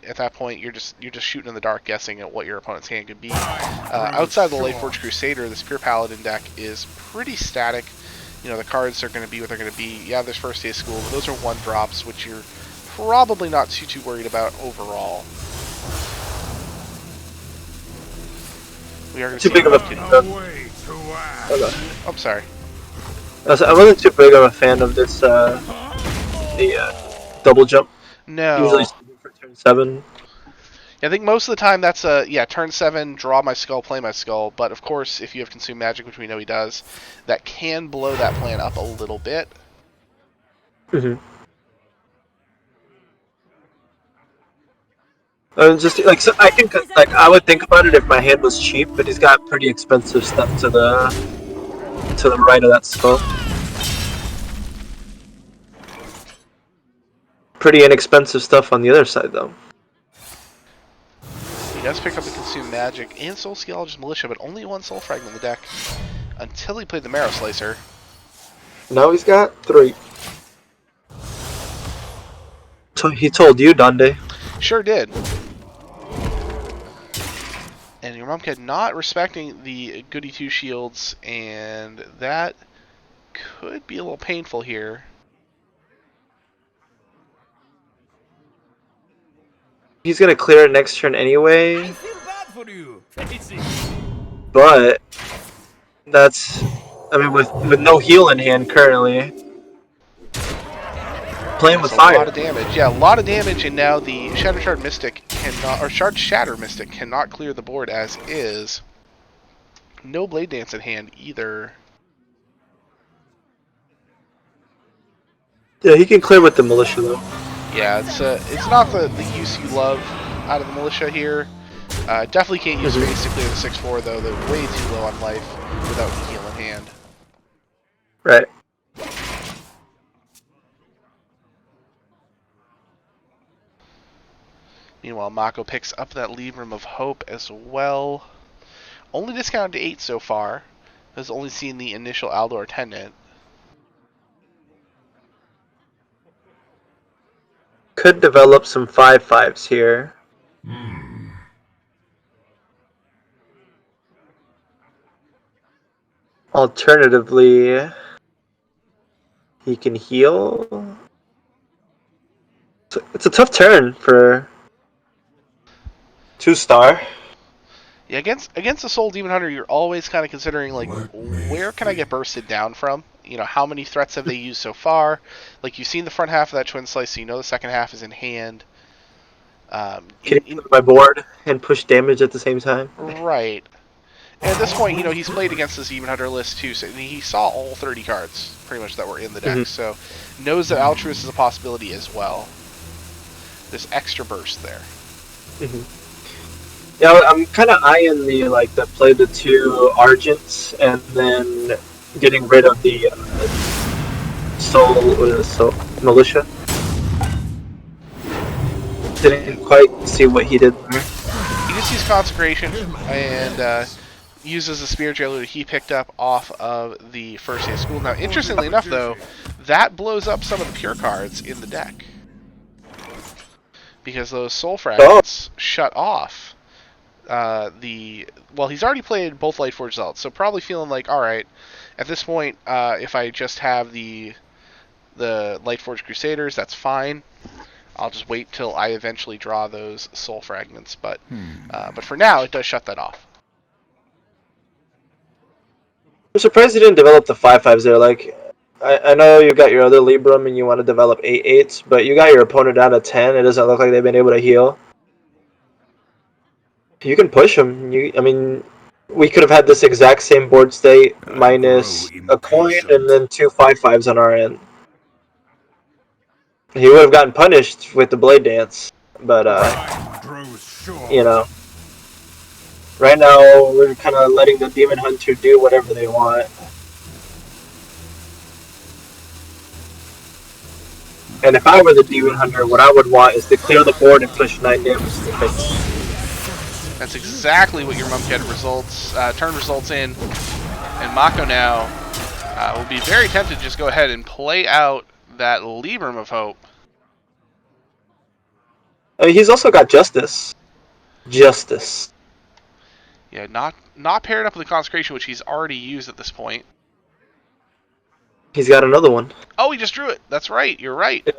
Speaker 1: at that point you're just shooting in the dark, guessing at what your opponent's hand could be. Outside of the Lightforged Crusader, this Pure Paladin deck is pretty static. You know, the cards are going to be what they're going to be. Yeah, there's First Day of School, but those are 1-drops, which you're probably not too worried about overall. We are
Speaker 2: Too big of a fan.
Speaker 1: I'm sorry.
Speaker 2: I wasn't too big of a fan of this double jump.
Speaker 1: No.
Speaker 2: Usually for turn 7.
Speaker 1: I think most of the time that's turn 7, draw my skull, play my skull. But of course, if you have Consume Magic, which we know he does, that can blow that plan up a little bit.
Speaker 2: Mm-hmm. Just like, so I think like I would think about it if my hand was cheap, but he's got pretty expensive stuff to the right of that skull. Pretty inexpensive stuff on the other side, though.
Speaker 1: He does pick up the Consume Magic and Soul Skeologist Militia, but only 1 Soul Fragment in the deck until he played the Marrow Slicer.
Speaker 2: Now he's got 3. So he told you, Donde.
Speaker 1: Sure did. And urmumked not respecting the Goody 2 shields, and that could be a little painful here.
Speaker 2: He's gonna clear it next turn anyway.
Speaker 7: I feel bad for you.
Speaker 2: But that's, I mean, with no heal in hand currently, playing with fire.
Speaker 1: A lot of damage. Yeah, a lot of damage, and now the Shard Mystic cannot, or Shatter Mystic cannot clear the board as is. No Blade Dance in hand either.
Speaker 2: Yeah, he can clear with the Militia though.
Speaker 1: Yeah, it's not the use you love out of the Militia here. Definitely can't use Face to clear the 6/4 though. They're way too low on life without the heal in hand.
Speaker 2: Right.
Speaker 1: Meanwhile, Mako picks up that Libram of Hope as well. Only discounted to 8 so far. Has only seen the initial Aldor Tenant.
Speaker 2: Could develop some 5/5s here. Alternatively, he can heal. It's a tough turn for 2-star.
Speaker 1: Yeah, against a Soul Demon Hunter, you're always kind of considering, like, where can I get bursted down from? You know, how many threats have they used so far? Like, you've seen the front half of that Twin Slice, so you know the second half is in hand.
Speaker 2: Can you put my board and push damage at the same time?
Speaker 1: Right. And at this point, you know, he's played against this Demon Hunter list, too, so he saw all 30 cards, pretty much, that were in the deck, so knows that Altruist is a possibility as well. There's extra burst there.
Speaker 2: Yeah, I'm kind of eyeing the play the 2 Argents and then getting rid of the Soul Militia. Didn't quite see what he did there.
Speaker 1: He just used Consecration and uses the Spirit Jailer that he picked up off of the first day of school. Now, interestingly enough, though, that blows up some of the pure cards in the deck. Because those Soul Fragments shut off well, he's already played both Lightforged Zealots, so probably feeling like, alright, at this point, if I just have the Lightforged Crusaders, that's fine. I'll just wait till I eventually draw those Soul Fragments, but for now, it does shut that off.
Speaker 2: I'm surprised he didn't develop the 5/5s there. Like, I know you got your other Libram and you want to develop 8/8s, but you got your opponent down to 10. It doesn't look like they've been able to heal. You can push him. I mean, we could have had this exact same board state minus a coin and then 2 5/5s on our end. He would have gotten punished with the Blade Dance, but you know, right now we're kind of letting the Demon Hunter do whatever they want. And if I were the Demon Hunter, what I would want is to clear the board and push 9 damage to the face.
Speaker 1: That's exactly what your urmumked results, turn results in. And Mako now will be very tempted to just go ahead and play out that Libram of Hope.
Speaker 2: I mean, he's also got Justice. Justice.
Speaker 1: Yeah, not paired up with the Consecration, which he's already used at this point.
Speaker 2: He's got another one.
Speaker 1: Oh, he just drew it. That's right. You're right. Yeah.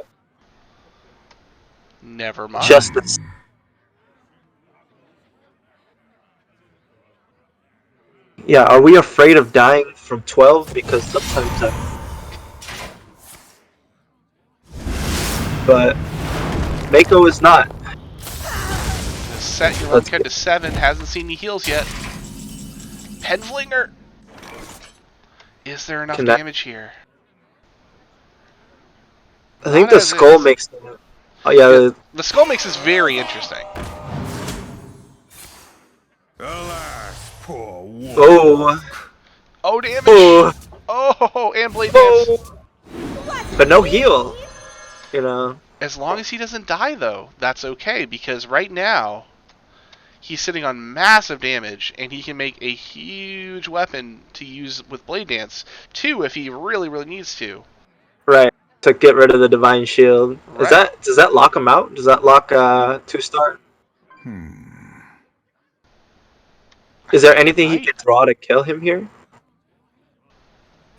Speaker 1: Never mind.
Speaker 2: Justice. Yeah, are we afraid of dying from 12? Because sometimes but Mako is not.
Speaker 1: Set your urmumked to 7. Hasn't seen any heals yet. Penflinger. Is there enough damage here?
Speaker 2: I think the skull makes. Oh yeah,
Speaker 1: the skull makes this very interesting.
Speaker 6: Alas, poor woman.
Speaker 1: Oh, damage. Oh, and Blade Dance.
Speaker 2: But no heal. You know.
Speaker 1: As long as he doesn't die, though, that's okay, because right now he's sitting on massive damage, and he can make a huge weapon to use with Blade Dance, too, if he really, really needs to.
Speaker 2: Right, to get rid of the Divine Shield. Right. Does that lock him out? Does that lock 2-star? Is there anything he can draw to kill him here?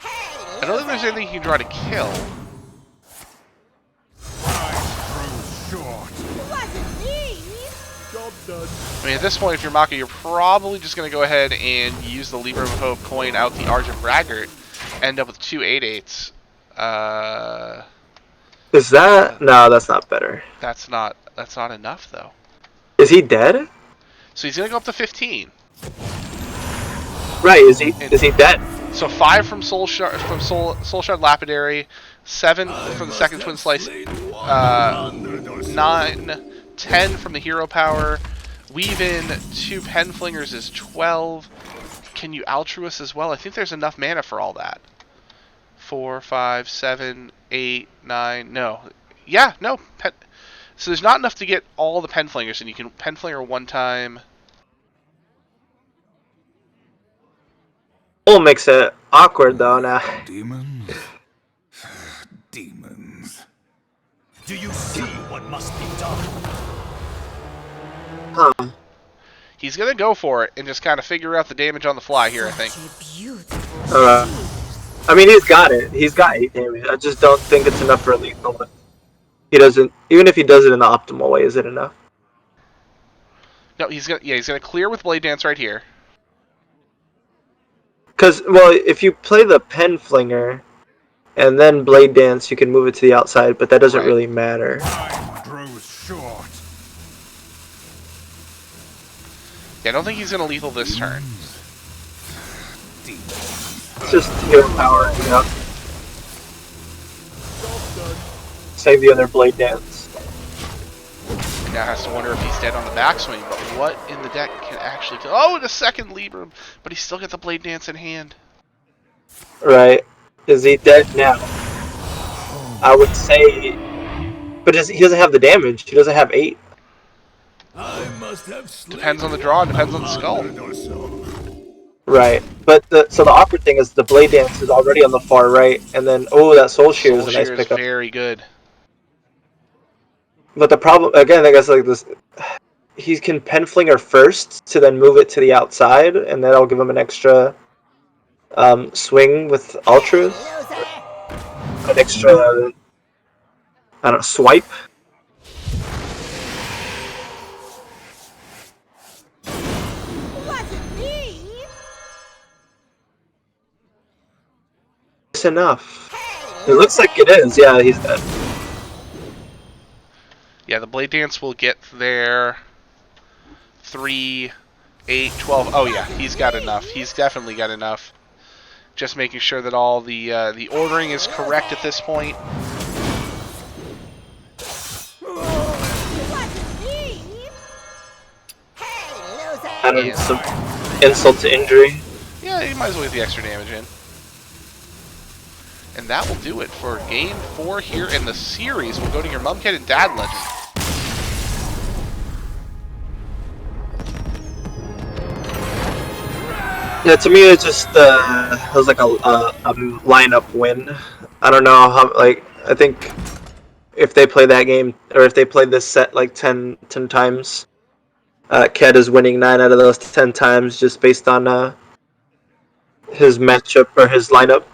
Speaker 1: I don't think there's anything he can draw to kill. I mean, at this point, if you're Mako, you're probably just going to go ahead and use the Libram of Hope, coin out the Argent Braggart, end up with 2 8/8s.
Speaker 2: Is that... No, that's not better.
Speaker 1: That's not enough, though.
Speaker 2: Is he dead?
Speaker 1: So he's going to go up to 15.
Speaker 2: Right, is he dead?
Speaker 1: So 5 from Soul Shard Lapidary, 7 from the second Twin Slice, 9, 10 from the Hero Power, weave in 2 Penflingers is 12. Can you Altruist as well? I think there's enough mana for all that. 4, 5, 7, 8, 9, no. Yeah, no. So there's not enough to get all the Penflingers, and you can Penflinger 1 time.
Speaker 2: Makes it awkward though now.
Speaker 6: Demons? Demons.
Speaker 7: Do you see what must be done?
Speaker 2: Huh.
Speaker 1: He's going to go for it and just kind of figure out the damage on the fly here, I think.
Speaker 2: I mean, he's got it. He's got 8 damage. I just don't think it's enough for a lethal. He doesn't... Even if he does it in the optimal way, is it enough?
Speaker 1: No, he's gonna clear with Blade Dance right here.
Speaker 2: Because, well, if you play the Pen Flinger and then Blade Dance, you can move it to the outside, but that doesn't
Speaker 1: Right.
Speaker 2: really matter.
Speaker 6: Time grows short.
Speaker 1: Yeah, I don't think he's gonna lethal this turn.
Speaker 2: It's just hero power, you know? Save the other Blade Dance.
Speaker 1: Now has to wonder if he's dead on the backswing, but what in the deck can actually kill? Oh, the second Libra, but he's still got the Blade Dance in hand.
Speaker 2: Right. Is he dead now? I would say... But he doesn't have the damage. He doesn't have 8.
Speaker 6: I must have
Speaker 1: Depends on the draw, depends on the skull.
Speaker 2: Right. But so the awkward thing is the Blade Dance is already on the far right, and then, that Soul Shear is a nice
Speaker 1: Shear is
Speaker 2: pickup.
Speaker 1: very good.
Speaker 2: But the problem, again, I guess like this, he can Pen Flinger first to then move it to the outside, and that'll give him an extra swing with Ultras. An extra, I don't know, swipe.
Speaker 3: Wasn't me.
Speaker 2: It's enough. It looks like it is. Yeah, he's dead.
Speaker 1: Yeah, the Blade Dance will get there. 3, 8, 12. Oh yeah, he's got enough. He's definitely got enough. Just making sure that all the ordering is correct at this point.
Speaker 3: Wasn't me. Hey, loser.
Speaker 2: I don't know, some insult to injury.
Speaker 1: Yeah, you might as well get the extra damage in. And that will do it for Game 4 here in the series. We'll go to your Urmumked and DadLegend.
Speaker 2: Yeah, to me it just it was like a lineup win. I don't know how, like, I think if they play that game, or if they play this set like 10 times, Ked is winning 9 out of those 10 times just based on his matchup or his lineup.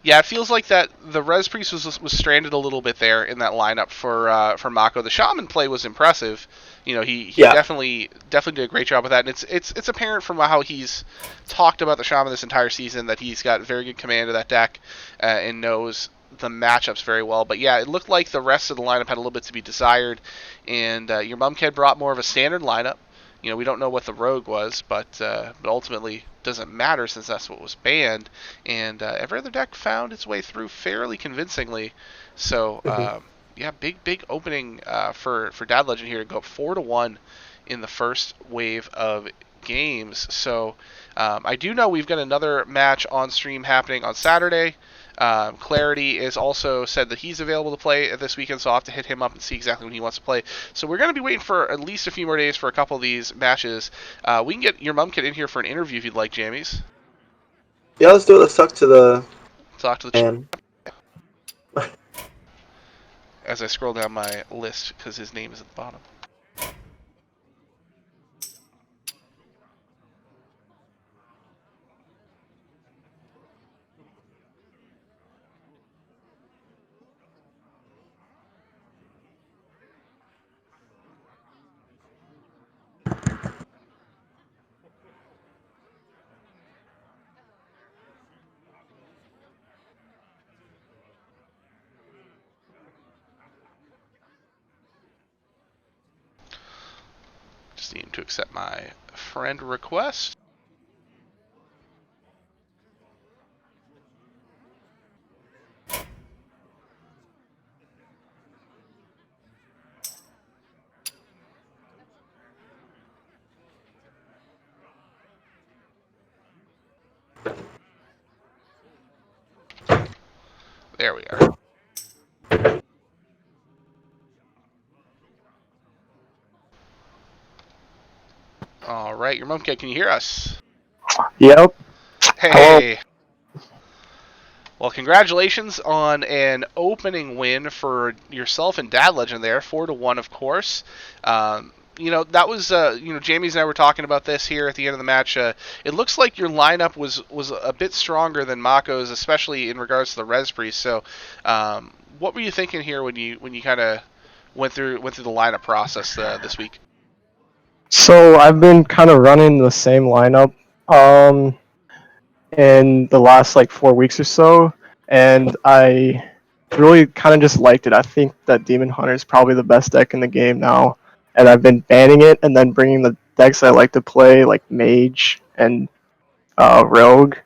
Speaker 1: Yeah, it feels like that the Res Priest was stranded a little bit there in that lineup for Mako. The Shaman play was impressive. You know, he definitely did a great job with that, and it's apparent from how he's talked about the Shaman this entire season that he's got very good command of that deck and knows the matchups very well. But yeah, it looked like the rest of the lineup had a little bit to be desired, and your Urmumked brought more of a standard lineup. You know, we don't know what the rogue was, but ultimately doesn't matter since that's what was banned. And every other deck found its way through fairly convincingly. So yeah, big opening for DadLegend here to go up 4-1 in the first wave of games. So I do know we've got another match on stream happening on Saturday. Clarity is also said that he's available to play this weekend, so I'll have to hit him up and see exactly when he wants to play. So we're going to be waiting for at least a few more days for a couple of these matches. We can get your Urmumked in here for an interview if you'd like, Jammies.
Speaker 2: Yeah, let's do it. Let's talk to the man.
Speaker 1: As I scroll down my list because his name is at the bottom. Just need to accept my friend request. There we are. All right, your Urmumked, can you hear us?
Speaker 8: Yep.
Speaker 1: Hey. Well, congratulations on an opening win for yourself and DadLegend there, 4-1, of course. You know, that was, Jammies and I were talking about this here at the end of the match. It looks like your lineup was a bit stronger than Mako's, especially in regards to the Res Priest. So, what were you thinking here when you kind of went through the lineup process this week?
Speaker 8: So I've been kind of running the same lineup in the last like 4 weeks or so, and I really kind of just liked it. I think that Demon Hunter is probably the best deck in the game now, and I've been banning it and then bringing the decks I like to play like Mage and Rogue,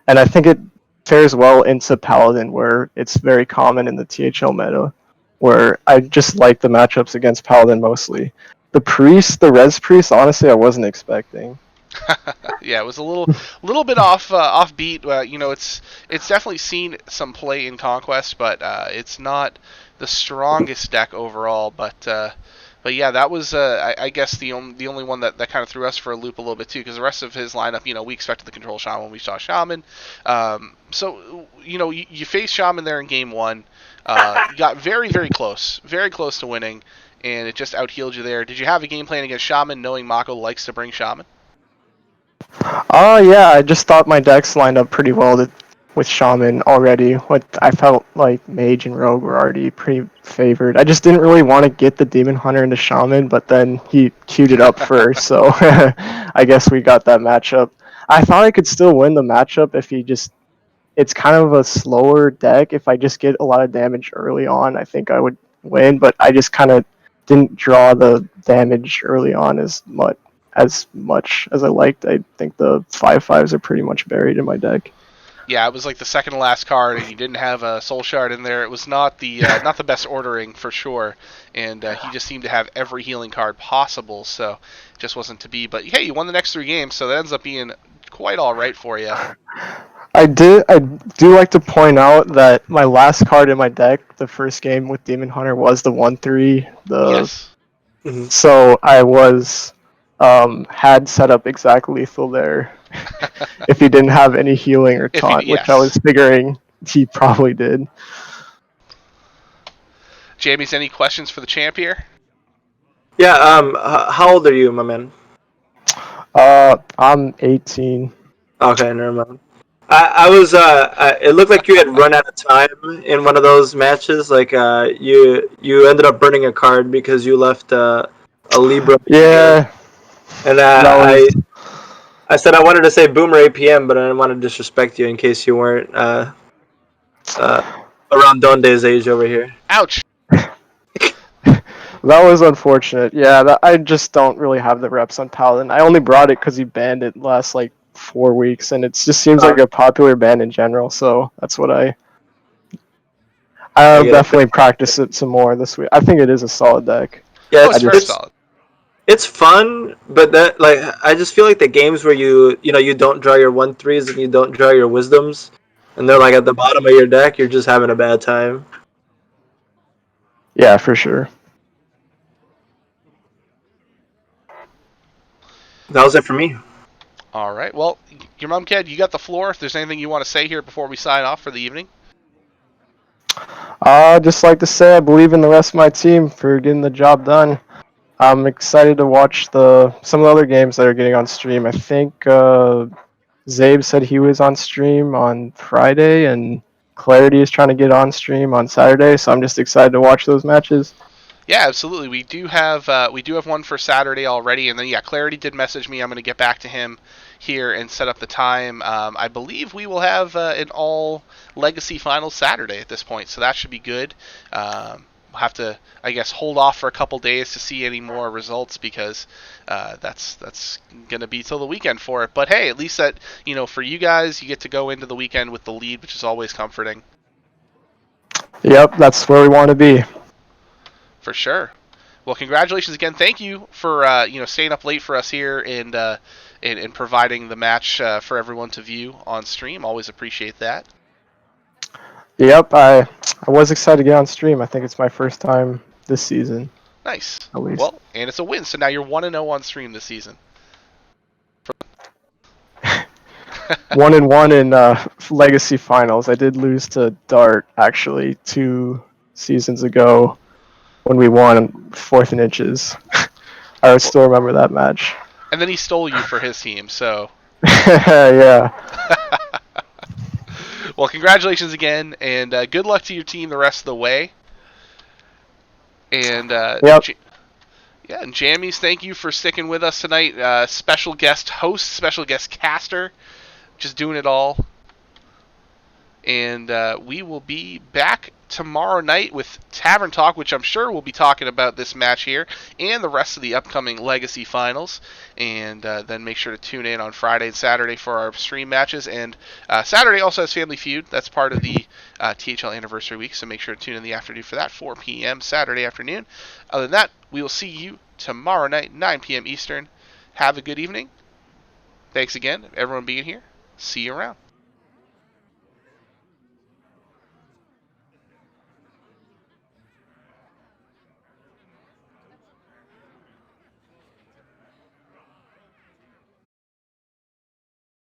Speaker 8: and I think it fares well into Paladin, where it's very common in the THL meta, where I just like the matchups against Paladin mostly. The Priest, the Res Priest, honestly, I wasn't expecting.
Speaker 1: Yeah, it was a little bit offbeat. It's definitely seen some play in Conquest, but it's not the strongest deck overall. But yeah, that was I guess the only one that kind of threw us for a loop a little bit too, because the rest of his lineup, we expected the control Shaman when we saw Shaman. So you faced Shaman there in game one. You got very very close to winning, and it just out healed you there. Did you have a game plan against Shaman, knowing Mako likes to bring Shaman?
Speaker 8: Yeah, I just thought my decks lined up pretty well with Shaman already. I felt like Mage and Rogue were already pretty favored. I just didn't really want to get the Demon Hunter into Shaman, but then he queued it up first, so I guess we got that matchup. I thought I could still win the matchup if he just... It's kind of a slower deck. If I just get a lot of damage early on, I think I would win, but I just kind of didn't draw the damage early on as much as I liked. I think the 5/5s are pretty much buried in my deck.
Speaker 1: Yeah, it was like the second to last card, and you didn't have a Soul Shard in there. It was not the not the best ordering for sure, and he just seemed to have every healing card possible, so it just wasn't to be. But hey, you won the next 3 games, so that ends up being quite all right for you.
Speaker 8: I do like to point out that my last card in my deck, the first game with Demon Hunter, was the 1/3.
Speaker 1: Yes.
Speaker 8: So I was had set up exact lethal there. If he didn't have any healing or taunt, which I was figuring he probably did.
Speaker 1: Jammies, any questions for the champ here?
Speaker 2: Yeah. How old are you, my man?
Speaker 8: I'm 18.
Speaker 2: Okay, never mind. I was. It looked like you had run out of time in one of those matches. Like, you ended up burning a card because you left a Libra.
Speaker 8: Yeah.
Speaker 2: And I said I wanted to say Boomer APM, but I didn't want to disrespect you in case you weren't around Donde's age over here.
Speaker 1: Ouch.
Speaker 8: That was unfortunate. Yeah, I just don't really have the reps on Paladin. I only brought it because he banned it last like 4 weeks, and it just seems like a popular ban in general. So that's what I'll definitely practice it some more this week. I think it is a solid deck.
Speaker 2: Yeah,
Speaker 1: it's solid.
Speaker 2: It's fun, but that I just feel like the games where you don't draw your 1/3s and you don't draw your wisdoms, and they're like at the bottom of your deck, you're just having a bad time.
Speaker 8: Yeah, for sure.
Speaker 2: That was it for me.
Speaker 1: All right. Well, urmumked, you got the floor. If there's anything you want to say here before we sign off for the evening.
Speaker 8: Just like to say I believe in the rest of my team for getting the job done. I'm excited to watch some of the other games that are getting on stream. I think Zabe said he was on stream on Friday, and Clarity is trying to get on stream on Saturday. So I'm just excited to watch those matches.
Speaker 1: Yeah, absolutely. We do have one for Saturday already, and then Clarity did message me. I'm going to get back to him here and set up the time. I believe we will have an all Legacy Finals Saturday at this point, so that should be good. We'll have to, I guess, hold off for a couple days to see any more results because that's going to be till the weekend for it. But hey, at least that for you guys, you get to go into the weekend with the lead, which is always comforting.
Speaker 8: Yep, that's where we want to be.
Speaker 1: For sure. Well, congratulations again. Thank you for staying up late for us here and providing the match for everyone to view on stream. Always appreciate that.
Speaker 8: Yep, I was excited to get on stream. I think it's my first time this season.
Speaker 1: Nice.
Speaker 8: At least.
Speaker 1: Well, and it's a win, so now you're 1-0 on stream this season.
Speaker 8: 1-1 in Legacy Finals. I did lose to Dart actually 2 seasons ago when we won 4th and inches. I still remember that match.
Speaker 1: And then he stole you for his team, so.
Speaker 8: Yeah.
Speaker 1: Well, congratulations again, and good luck to your team the rest of the way. And
Speaker 8: yep.
Speaker 1: Yeah, and Jammies, thank you for sticking with us tonight. Special guest host, special guest caster, just doing it all. And we will be back tomorrow night with Tavern Talk, which I'm sure we'll be talking about this match here and the rest of the upcoming Legacy Finals. And then make sure to tune in on Friday and Saturday for our stream matches. And Saturday also has Family Feud. That's part of the THL Anniversary Week, so make sure to tune in the afternoon for that, 4 p.m. Saturday afternoon. Other than that, we will see you tomorrow night, 9 p.m. Eastern. Have a good evening. Thanks again, everyone being here. See you around.